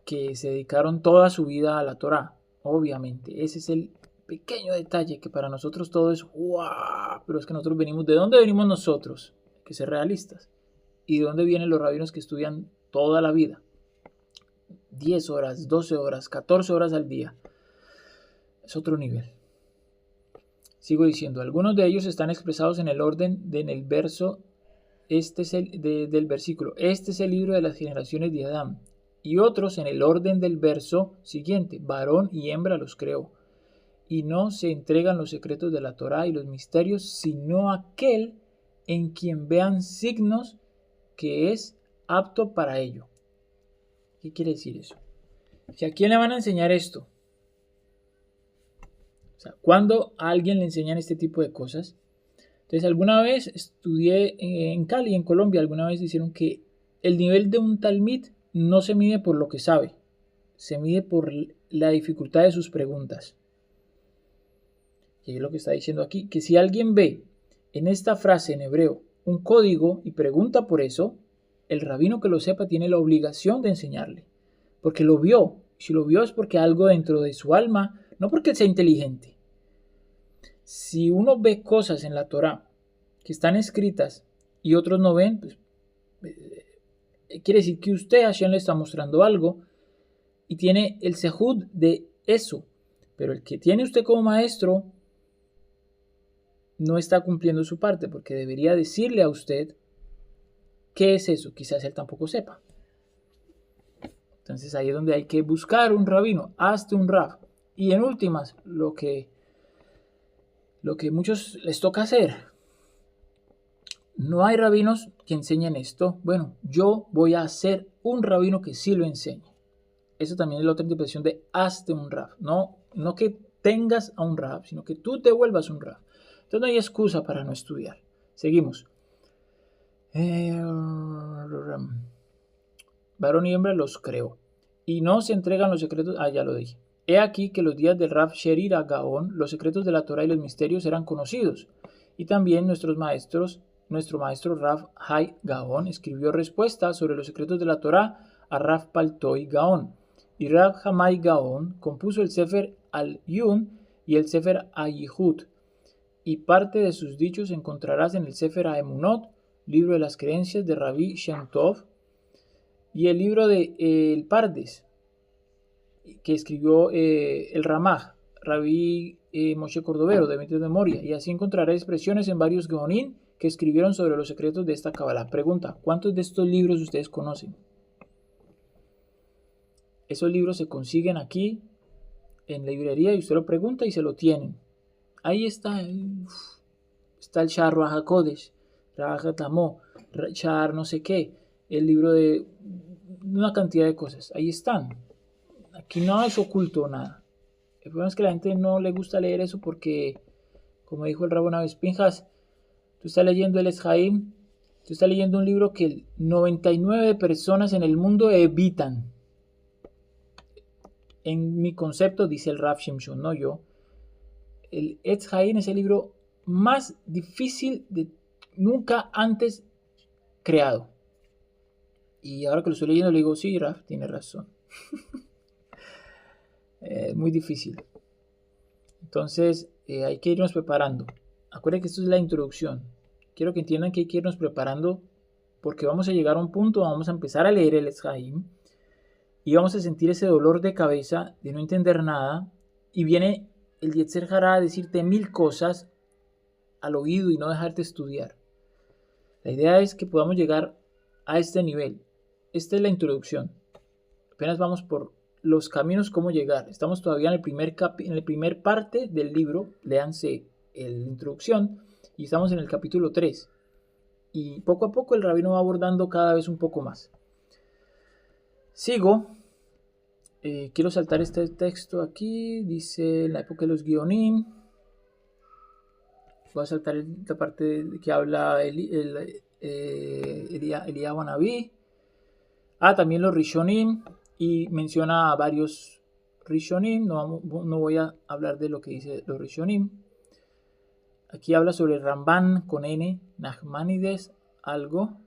que se dedicaron toda su vida a la Torah. Obviamente, ese es el pequeño detalle que para nosotros todo es ¡wow! Pero es que nosotros venimos, ¿de dónde venimos nosotros? Hay que ser realistas. ¿Y de dónde vienen los rabinos que estudian toda la vida? 10 horas, 12 horas, 14 horas al día. Es otro nivel. Sigo diciendo, algunos de ellos están expresados en el orden en el verso del versículo. Este es el libro de las generaciones de Adán. Y otros en el orden del verso siguiente. Varón y hembra los creó. Y no se entregan los secretos de la Torá y los misterios, sino aquel en quien vean signos que es apto para ello. ¿Qué quiere decir eso? ¿A quién le van a enseñar esto? O sea, ¿cuándo a alguien le enseñan este tipo de cosas? Entonces, alguna vez estudié en Cali, en Colombia, alguna vez dijeron que el nivel de un talmid no se mide por lo que sabe, se mide por la dificultad de sus preguntas. Y es lo que está diciendo aquí, que si alguien ve en esta frase en hebreo un código y pregunta por eso, el rabino que lo sepa tiene la obligación de enseñarle, porque lo vio. Si lo vio es porque algo dentro de su alma, no porque sea inteligente. Si uno ve cosas en la Torá que están escritas y otros no ven, pues, quiere decir que usted, Hashem, le está mostrando algo y tiene el sehud de eso. Pero el que tiene usted como maestro no está cumpliendo su parte, porque debería decirle a usted qué es eso. Quizás él tampoco sepa. Entonces ahí es donde hay que buscar un rabino, hazte un rab. Y en últimas, lo que muchos les toca hacer, no hay rabinos que enseñen esto. Bueno, yo voy a hacer un rabino que sí lo enseñe. Eso también es la otra interpretación de hazte un rab. No que tengas a un rab, sino que tú te vuelvas un rab. Entonces no hay excusa para no estudiar. Seguimos. Varón y hembra los creó. Y no se entregan los secretos. Ya lo dije. He aquí que los días del Rav Sherir Gaón, los secretos de la Torah y los misterios eran conocidos. Y también nuestro maestro Rav Hai Gaón escribió respuestas sobre los secretos de la Torah a Rav Paltoy Gaón. Y Rav Hamai Gaón compuso el Sefer Al-Yun y el Sefer Ayihud. Y parte de sus dichos encontrarás en el Sefer Aemunot, libro de las creencias de Rabbi Shem Tov, y el libro de El Pardes, que escribió el Ramaj, Rabbi Moshe Cordovero, de Mitos de Moria, y así encontrará expresiones en varios Geonim que escribieron sobre los secretos de esta Kabbalah. Pregunta, ¿cuántos de estos libros ustedes conocen? Esos libros se consiguen aquí en la librería y usted lo pregunta y se lo tienen. Ahí está el Shar Ruach HaKodesh, Ruach Tamó, Shar no sé qué, el libro de una cantidad de cosas. Ahí están. Aquí no es oculto nada. El problema es que a la gente no le gusta leer eso porque, como dijo el Rabo Naves Pinjas, tú estás leyendo el Eshaim, tú estás leyendo un libro que el 99 de personas en el mundo evitan. En mi concepto, dice el Rav Shimshon, no yo, el Etz Haim es el libro más difícil de nunca antes creado. Y ahora que lo estoy leyendo le digo, sí, Rav, tiene razón. Muy difícil. Entonces hay que irnos preparando. Acuérdense que esto es la introducción. Quiero que entiendan que hay que irnos preparando porque vamos a llegar a un punto, vamos a empezar a leer el Etz Haim y vamos a sentir ese dolor de cabeza de no entender nada y viene el Yetzer Hará a decirte 1000 cosas al oído y no dejarte estudiar. La idea es que podamos llegar a este nivel. Esta es la introducción. Apenas vamos por los caminos cómo llegar. Estamos todavía en el primer parte del libro. Léanse la introducción y estamos en el capítulo 3. Y poco a poco el rabino va abordando cada vez un poco más. Sigo. Quiero saltar este texto aquí. Dice en la época de los Geonim. Voy a saltar esta parte que habla Eliyahu Naví. También los Rishonim. Y menciona a varios Rishonim. No voy a hablar de lo que dice los Rishonim. Aquí habla sobre Ramban con N. Nachmanides. Algo.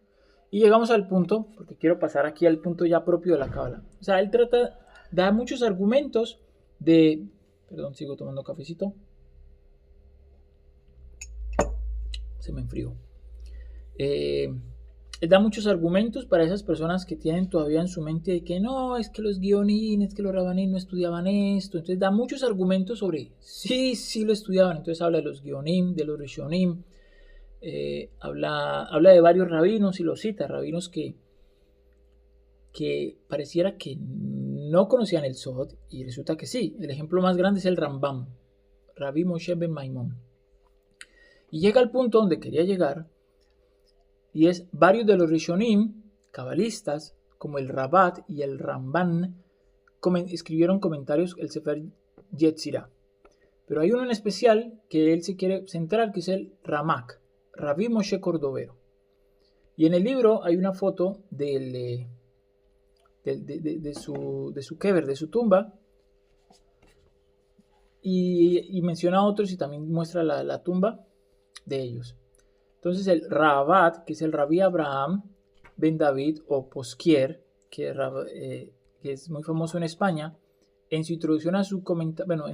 Y llegamos al punto. Porque quiero pasar aquí al punto ya propio de la Kabbalah. O sea, él da muchos argumentos de... Perdón, sigo tomando cafecito. Se me enfrió. Da muchos argumentos para esas personas que tienen todavía en su mente de que no, es que los guionín, es que los rabanín no estudiaban esto. Entonces da muchos argumentos sobre sí lo estudiaban. Entonces habla de los guionim, de los rishonim, habla de varios rabinos y los cita, rabinos que pareciera que no conocían el Sod y resulta que sí. El ejemplo más grande es el Rambam, Rabbi Moshe ben Maimón. Y llega al punto donde quería llegar, y es varios de los Rishonim, cabalistas, como el Rabat y el Ramban, escribieron comentarios el Sefer Yetzirah. Pero hay uno en especial que él se quiere centrar, que es el Ramak, Rabbi Moshe Cordovero. Y en el libro hay una foto de su kever, de su tumba, y menciona a otros y también muestra la tumba de ellos. Entonces el Rabat, que es el Rabbi Abraham ben David o Posquier, que es muy famoso en España, en su introducción a su comentario,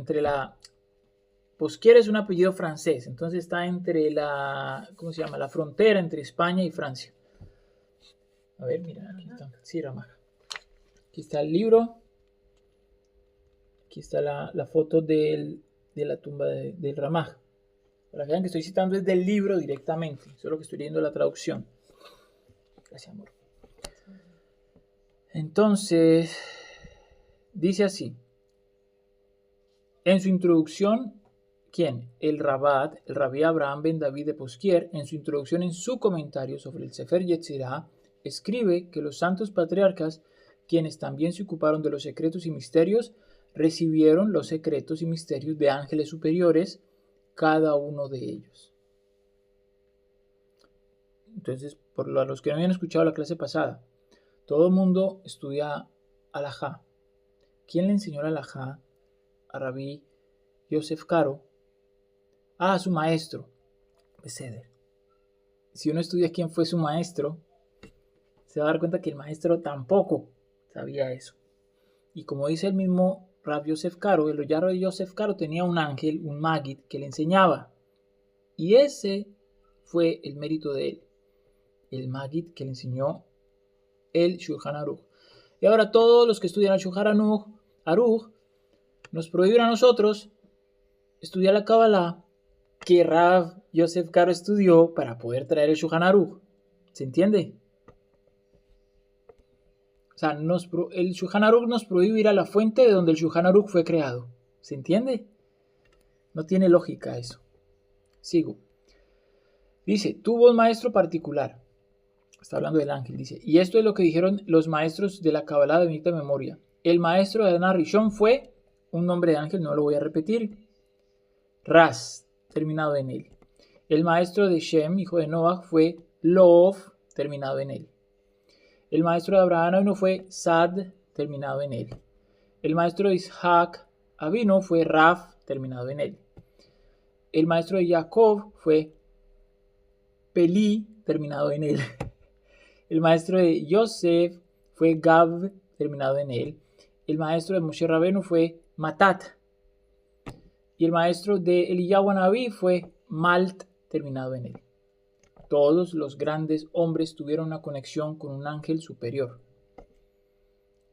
Posquier es un apellido francés, entonces está entre la frontera entre España y Francia. A ver, mira, aquí está, sí, Ramaj. Aquí está el libro, aquí está la foto de la tumba del Ramaj. Para que vean que estoy citando desde el libro directamente. Solo que estoy leyendo la traducción. Gracias, amor. Entonces, dice así. En su introducción, ¿quién? El Rabí Abraham ben David de Posquier, en su introducción en su comentario sobre el Sefer Yetzirah, escribe que los santos patriarcas, quienes también se ocuparon de los secretos y misterios, recibieron los secretos y misterios de ángeles superiores, cada uno de ellos. Entonces, por los que no habían escuchado la clase pasada, todo el mundo estudia Alajá. ¿Quién le enseñó la Alajá a Rabí Yosef Karo? A su maestro, Beseder. Si uno estudia quién fue su maestro, se va a dar cuenta que el maestro tampoco sabía eso. Y como dice el mismo Rab Yosef Karo, el Rab Yosef Karo tenía un ángel, un Magid, que le enseñaba. Y ese fue el mérito de él. El Magid que le enseñó el Shulchan Aruch. Y ahora todos los que estudian el Shulchan Aruch nos prohíben a nosotros estudiar la Kabbalah que Rab Yosef Karo estudió para poder traer el Shulchan Aruch. ¿Se entiende? O sea, el Shulchan Aruch nos prohíbe ir a la fuente de donde el Shulchan Aruch fue creado. ¿Se entiende? No tiene lógica eso. Sigo. Dice, tuvo un maestro particular. Está hablando del ángel, dice. Y esto es lo que dijeron los maestros de la Kabbalah de bendita memoria. El maestro de Adán Rishon fue un nombre de ángel, no lo voy a repetir. Ras, terminado en él. El maestro de Shem, hijo de Noach, fue Lof, terminado en él. El maestro de Abraham Avinu fue Sad, terminado en él. El maestro de Isaac Avinu fue Raf, terminado en él. El maestro de Jacob fue Pelí, terminado en él. El maestro de Yosef fue Gab, terminado en él. El maestro de Moshe Rabenu fue Matat. Y el maestro de Eliyahu Hanaví fue Malt, terminado en él. Todos los grandes hombres tuvieron una conexión con un ángel superior.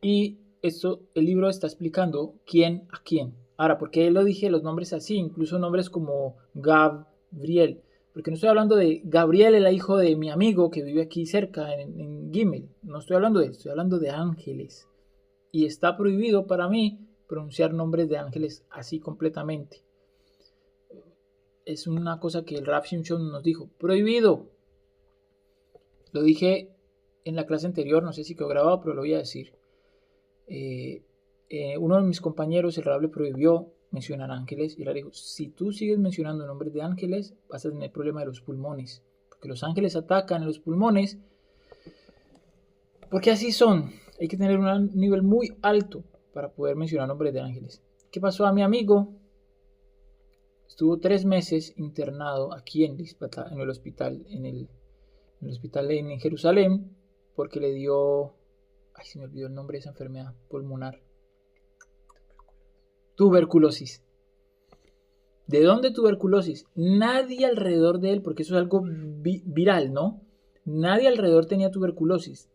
Y esto, el libro está explicando quién a quién. Ahora, ¿por qué lo dije los nombres así? Incluso nombres como Gabriel. Porque no estoy hablando de Gabriel, el hijo de mi amigo que vive aquí cerca, en Gimel. No estoy hablando de él, estoy hablando de ángeles. Y está prohibido para mí pronunciar nombres de ángeles así completamente. Es una cosa que el Rav Shimshon nos dijo. Prohibido. Lo dije en la clase anterior, no sé si quedó grabado, pero lo voy a decir. Uno de mis compañeros, el Rav, le prohibió mencionar ángeles y le dijo, si tú sigues mencionando nombres de ángeles, vas a tener problema de los pulmones, porque los ángeles atacan en los pulmones, porque así son. Hay que tener un nivel muy alto para poder mencionar nombres de ángeles. ¿Qué pasó a mi amigo? Estuvo 3 meses internado aquí en el hospital, en el hospital en Jerusalén, porque le dio, se me olvidó el nombre de esa enfermedad pulmonar. Tuberculosis. ¿De dónde tuberculosis? Nadie alrededor de él, porque eso es algo viral, ¿no? Nadie alrededor tenía tuberculosis.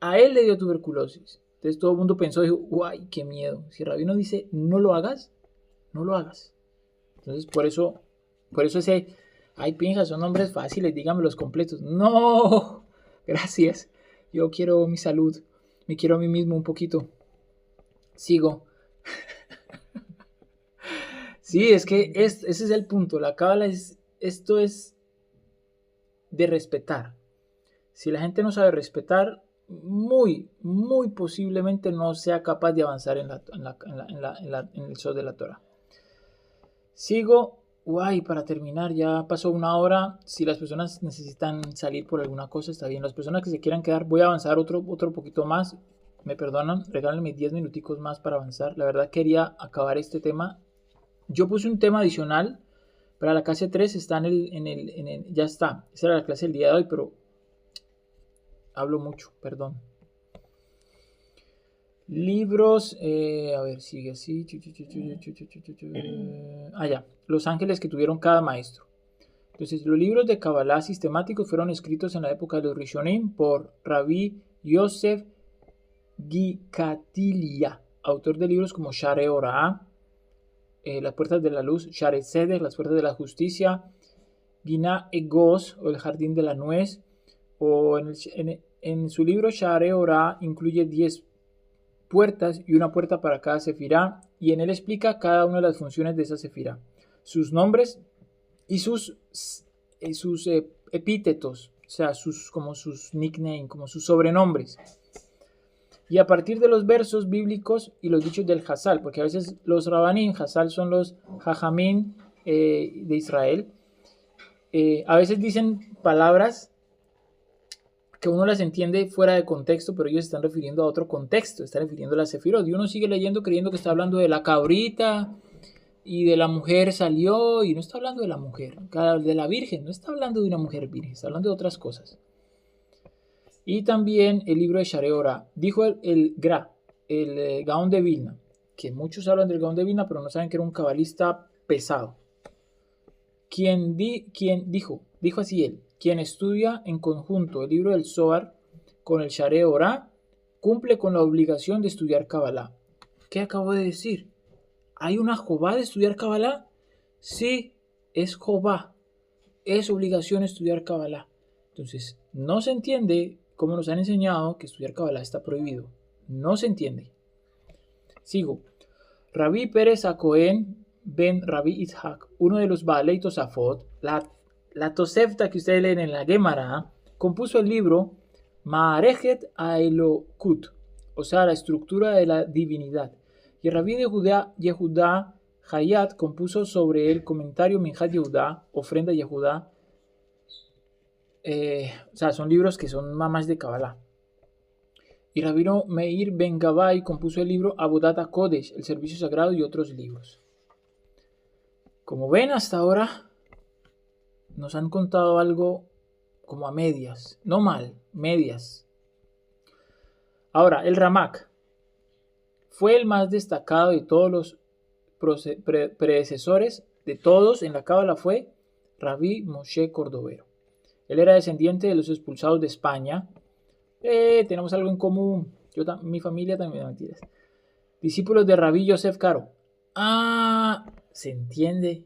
A él le dio tuberculosis. Entonces todo el mundo pensó, dijo, ¡guay, qué miedo! Si el rabino dice, no lo hagas, no lo hagas. Entonces por eso ese, pinjas, son nombres fáciles, dígame los completos. ¡No! Gracias. Yo quiero mi salud. Me quiero a mí mismo un poquito. Sigo. Sí, es que ese es el punto. La cábala esto es de respetar. Si la gente no sabe respetar, muy, muy posiblemente no sea capaz de avanzar en el sol de la Torah. Sigo. Para terminar, ya pasó 1 hora. Si las personas necesitan salir por alguna cosa, está bien. Las personas que se quieran quedar, voy a avanzar otro poquito más. Me perdonan, regálenme 10 minuticos más para avanzar. La verdad quería acabar este tema. Yo puse un tema adicional para la clase 3, está ya está. Esa era la clase del día de hoy, pero hablo mucho, perdón. Libros, a ver, sigue así. Ya, los ángeles que tuvieron cada maestro. Entonces, los libros de Kabbalah sistemáticos fueron escritos en la época de los Rishonim por Rabbi Yosef Gikatilia, autor de libros como Share Orah, Las puertas de la luz, Share Seder, Las puertas de la justicia, Gina Egos, o El jardín de la nuez, o en en su libro Sha'arei Orah incluye 10 puertas y una puerta para cada sefirá, y en él explica cada una de las funciones de esa sefirá, sus nombres y sus epítetos, o sea, como sus nicknames, como sus sobrenombres. Y a partir de los versos bíblicos y los dichos del Hazal, porque a veces los Rabanim, Hazal son los Jajamín de Israel, a veces dicen palabras que uno las entiende fuera de contexto, pero ellos están refiriendo a otro contexto, están refiriendo a la Sefirot, y uno sigue leyendo creyendo que está hablando de la cabrita y de la mujer salió, y no está hablando de la mujer, de la virgen, no está hablando de una mujer virgen, está hablando de otras cosas. Y también el libro de Sha'arei Orah, dijo el Gaón de Vilna, que muchos hablan del Gaón de Vilna, pero no saben que era un cabalista pesado. Quien dijo así él, quien estudia en conjunto el libro del Zohar con el Sha'arei Orah, cumple con la obligación de estudiar Kabbalah. ¿Qué acabo de decir? ¿Hay una jobá de estudiar Kabbalah? Sí, es jobá. Es obligación estudiar Kabbalah. Entonces, no se entiende cómo nos han enseñado que estudiar Kabbalah está prohibido. No se entiende. Sigo. Rabbi Pérez Acohen ben Rabbi Itzhak, uno de los Baalei Tosafot, la Tosefta que ustedes leen en la Gemara, compuso el libro Ma'arechet Haelokut, o sea, la estructura de la divinidad. Y Rabbi Yehudá Hayat compuso sobre el comentario Minhat Yehudá, ofrenda Yehudá. O sea, son libros que son mamás de Kabbalah. Y Rabino Meir Ben Gabay compuso el libro Avodat HaKodesh, el servicio sagrado, y otros libros. Como ven, hasta ahora nos han contado algo como a medias, no mal, medias. Ahora, el Ramak fue el más destacado de todos los predecesores, de todos en la Cábala fue Rabbi Moshe Cordovero. Él era descendiente de los expulsados de España. Tenemos algo en común. Mi familia también, mentiras. Discípulos de Rabbi Yosef Karo. Se entiende.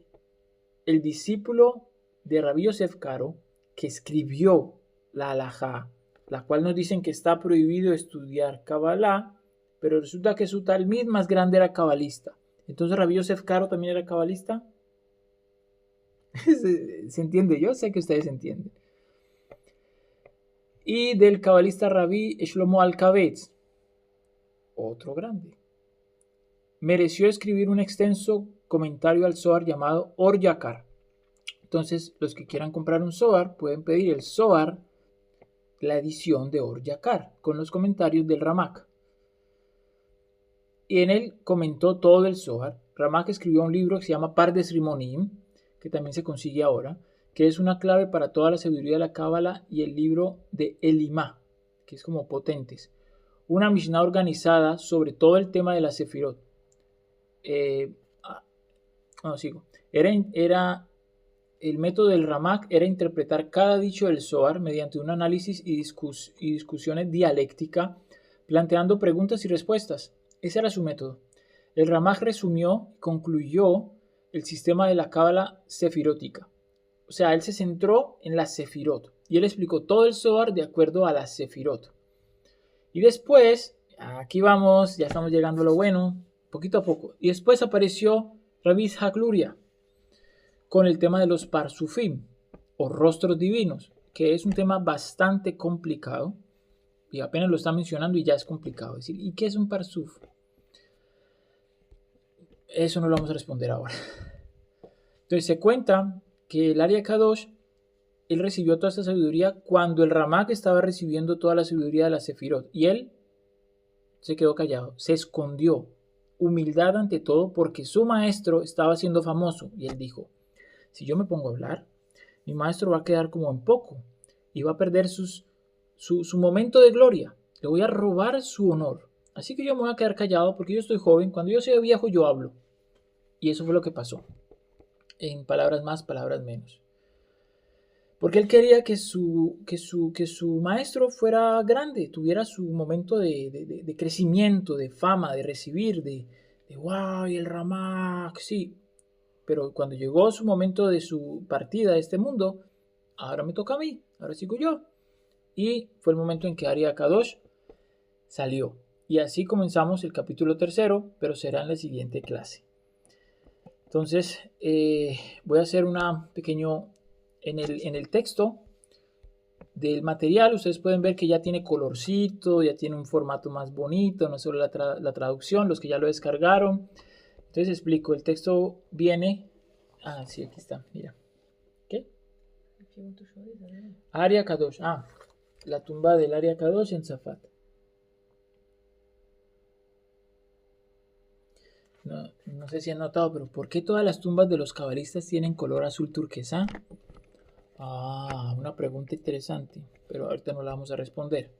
El discípulo de Rabbi Yosef Karo, que escribió la halajá, la cual nos dicen que está prohibido estudiar Kabbalah, pero resulta que su talmid más grande era cabalista. Entonces Rabbi Yosef Karo también era cabalista. ¿Se entiende? Yo sé que ustedes entienden. Y del cabalista Rabbi Shlomo Alkabetz, otro grande. Mereció escribir un extenso comentario al Zohar llamado Or Yakar. Entonces, los que quieran comprar un Zohar pueden pedir el Zohar, la edición de Or Yakar, con los comentarios del Ramak. Y en él comentó todo el Zohar. Ramak escribió un libro que se llama Pardes Rimonim, que también se consigue ahora, que es una clave para toda la sabiduría de la Cábala, y el libro de Elimá, que es como potentes. Una Mishnah organizada sobre todo el tema de la Sefirot. Era el método del Ramak era interpretar cada dicho del Zohar mediante un análisis y discusiones dialéctica, planteando preguntas y respuestas. Ese era su método. El Ramak resumió y concluyó el sistema de la Cábala sefirótica. O sea, él se centró en la Sefirot y él explicó todo el Zohar de acuerdo a la Sefirot. Y después, aquí vamos, ya estamos llegando a lo bueno, poquito a poco. Y después apareció Rabbi Itzhak Luria con el tema de los Parsufim, o rostros divinos, que es un tema bastante complicado. Y apenas lo está mencionando y ya es complicado. Es decir, ¿y qué es un Parsuf? Eso no lo vamos a responder ahora. Entonces se cuenta que el Ari Kadosh, él recibió toda esta sabiduría cuando el Ramak estaba recibiendo toda la sabiduría de la Sefirot. Y él se quedó callado, se escondió. Humildad ante todo, porque su maestro estaba siendo famoso. Y él dijo, si yo me pongo a hablar, mi maestro va a quedar como en poco y va a perder su momento de gloria. Le voy a robar su honor. Así que yo me voy a quedar callado porque yo estoy joven. Cuando yo sea viejo, yo hablo. Y eso fue lo que pasó. En palabras más, palabras menos. Porque él quería que su maestro fuera grande, tuviera su momento de crecimiento, de fama, de recibir, de wow, y el Ramak, sí. Pero cuando llegó su momento de su partida de este mundo, ahora me toca a mí, ahora sigo yo. y fue el momento en que Ari Akadosh salió. Y así comenzamos el capítulo 3, pero será en la siguiente clase. Entonces voy a hacer una pequeño en el texto del material. Ustedes pueden ver que ya tiene colorcito, ya tiene un formato más bonito, no solo la traducción, los que ya lo descargaron. Entonces explico, el texto viene, sí, aquí está, mira. ¿Qué? Ari Akadosh, la tumba del Ari Akadosh en Safat. No sé si han notado, pero ¿por qué todas las tumbas de los cabalistas tienen color azul turquesa? Una pregunta interesante, pero ahorita no la vamos a responder.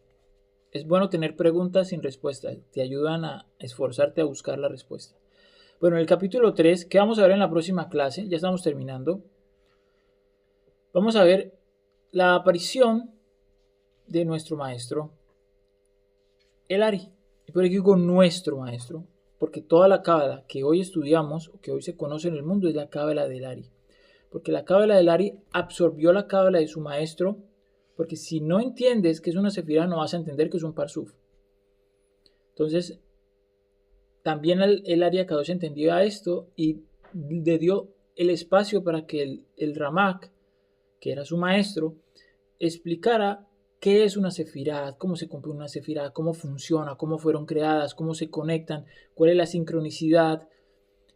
Es bueno tener preguntas sin respuesta, te ayudan a esforzarte a buscar la respuesta. Bueno, en el capítulo 3, que vamos a ver en la próxima clase, ya estamos terminando, vamos a ver la aparición de nuestro maestro, el Ari. ¿Y por qué digo nuestro maestro? Porque toda la cábala que hoy estudiamos, o que hoy se conoce en el mundo, es la cábala del Ari. Porque la cábala del Ari absorbió la cábala de su maestro, porque si no entiendes que es una sefirá, no vas a entender que es un parsuf. Entonces, también el Ari Akadosh entendió esto y le dio el espacio para que el Ramak, que era su maestro, explicara qué es una sefirá, cómo se compone una sefirá, cómo funciona, cómo fueron creadas, cómo se conectan, cuál es la sincronicidad,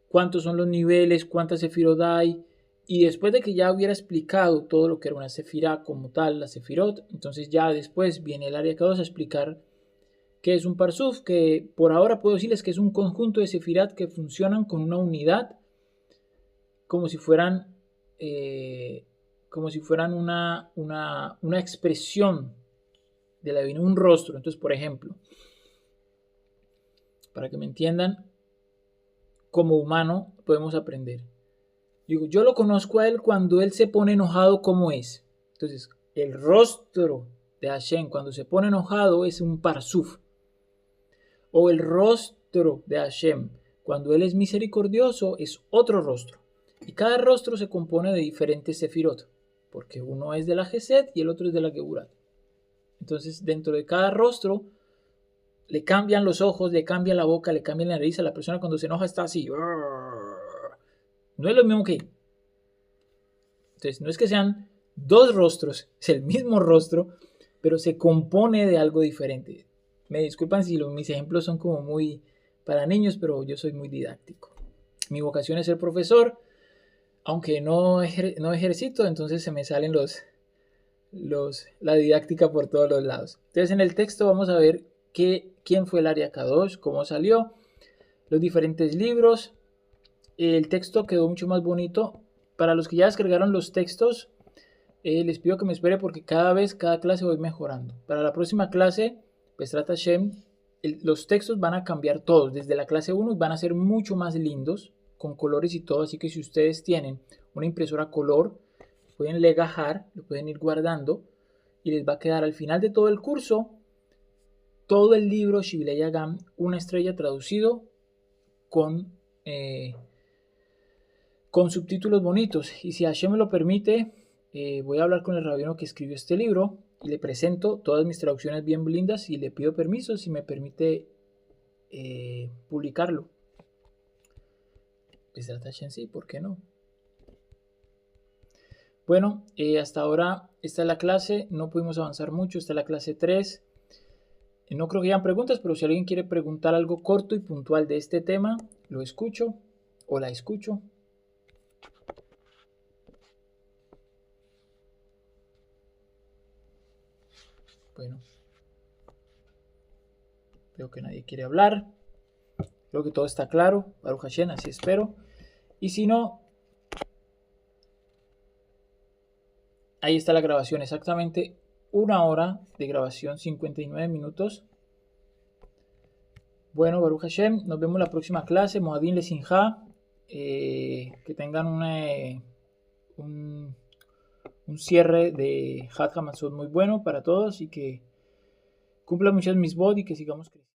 cuántos son los niveles, cuántas sefirot hay. Y después de que ya hubiera explicado todo lo que era una sefirá como tal, la sefirot, entonces ya después viene el Ari Akadosh a explicar qué es un parsuf, que por ahora puedo decirles que es un conjunto de sefirat que funcionan con una unidad, como si fueran una expresión de la divinidad, un rostro. Entonces, por ejemplo, para que me entiendan, como humano podemos aprender. Digo, yo lo conozco a él cuando él se pone enojado, ¿cómo es? Entonces, el rostro de Hashem cuando se pone enojado es un parsuf. O el rostro de Hashem cuando él es misericordioso es otro rostro. Y cada rostro se compone de diferentes sefirot, porque uno es de la Gesed y el otro es de la Geburat. Entonces, dentro de cada rostro le cambian los ojos, le cambia la boca, le cambia la nariz. A la persona cuando se enoja está así. No es lo mismo que... Entonces, no es que sean dos rostros, es el mismo rostro, pero se compone de algo diferente. Me disculpan si mis ejemplos son como muy para niños, pero yo soy muy didáctico. Mi vocación es ser profesor, aunque no ejercito, entonces se me salen la didáctica por todos los lados. Entonces en el texto vamos a ver quién fue el Ari Akadosh, cómo salió, los diferentes libros. El texto quedó mucho más bonito. Para los que ya descargaron los textos, les pido que me espere porque cada clase voy mejorando. Para la próxima clase, Besrat Hashem, los textos van a cambiar todos desde la clase 1 y van a ser mucho más lindos, con colores y todo. Así que si ustedes tienen una impresora color, pueden legajar, lo pueden ir guardando y les va a quedar al final de todo el curso todo el libro Shivilei Agam, una estrella traducido con subtítulos bonitos. Y si Hashem me lo permite, voy a hablar con el rabino que escribió este libro y le presento todas mis traducciones bien lindas y le pido permiso si me permite publicarlo. Sí, ¿por qué no? Bueno, hasta ahora esta es la clase, no pudimos avanzar mucho, esta es la clase 3. No creo que hayan preguntas, pero si alguien quiere preguntar algo corto y puntual de este tema, lo escucho o la escucho. Bueno, veo que nadie quiere hablar. Creo que todo está claro. Baruch Hashem, así espero. Y si no, ahí está la grabación. Exactamente 1 hora de grabación, 59 minutos. Bueno, Baruch Hashem, nos vemos en la próxima clase. Moadin Lesinja. Que tengan un cierre de Hat Hamatzot muy bueno para todos y que cumplan muchas misbod y que sigamos creciendo.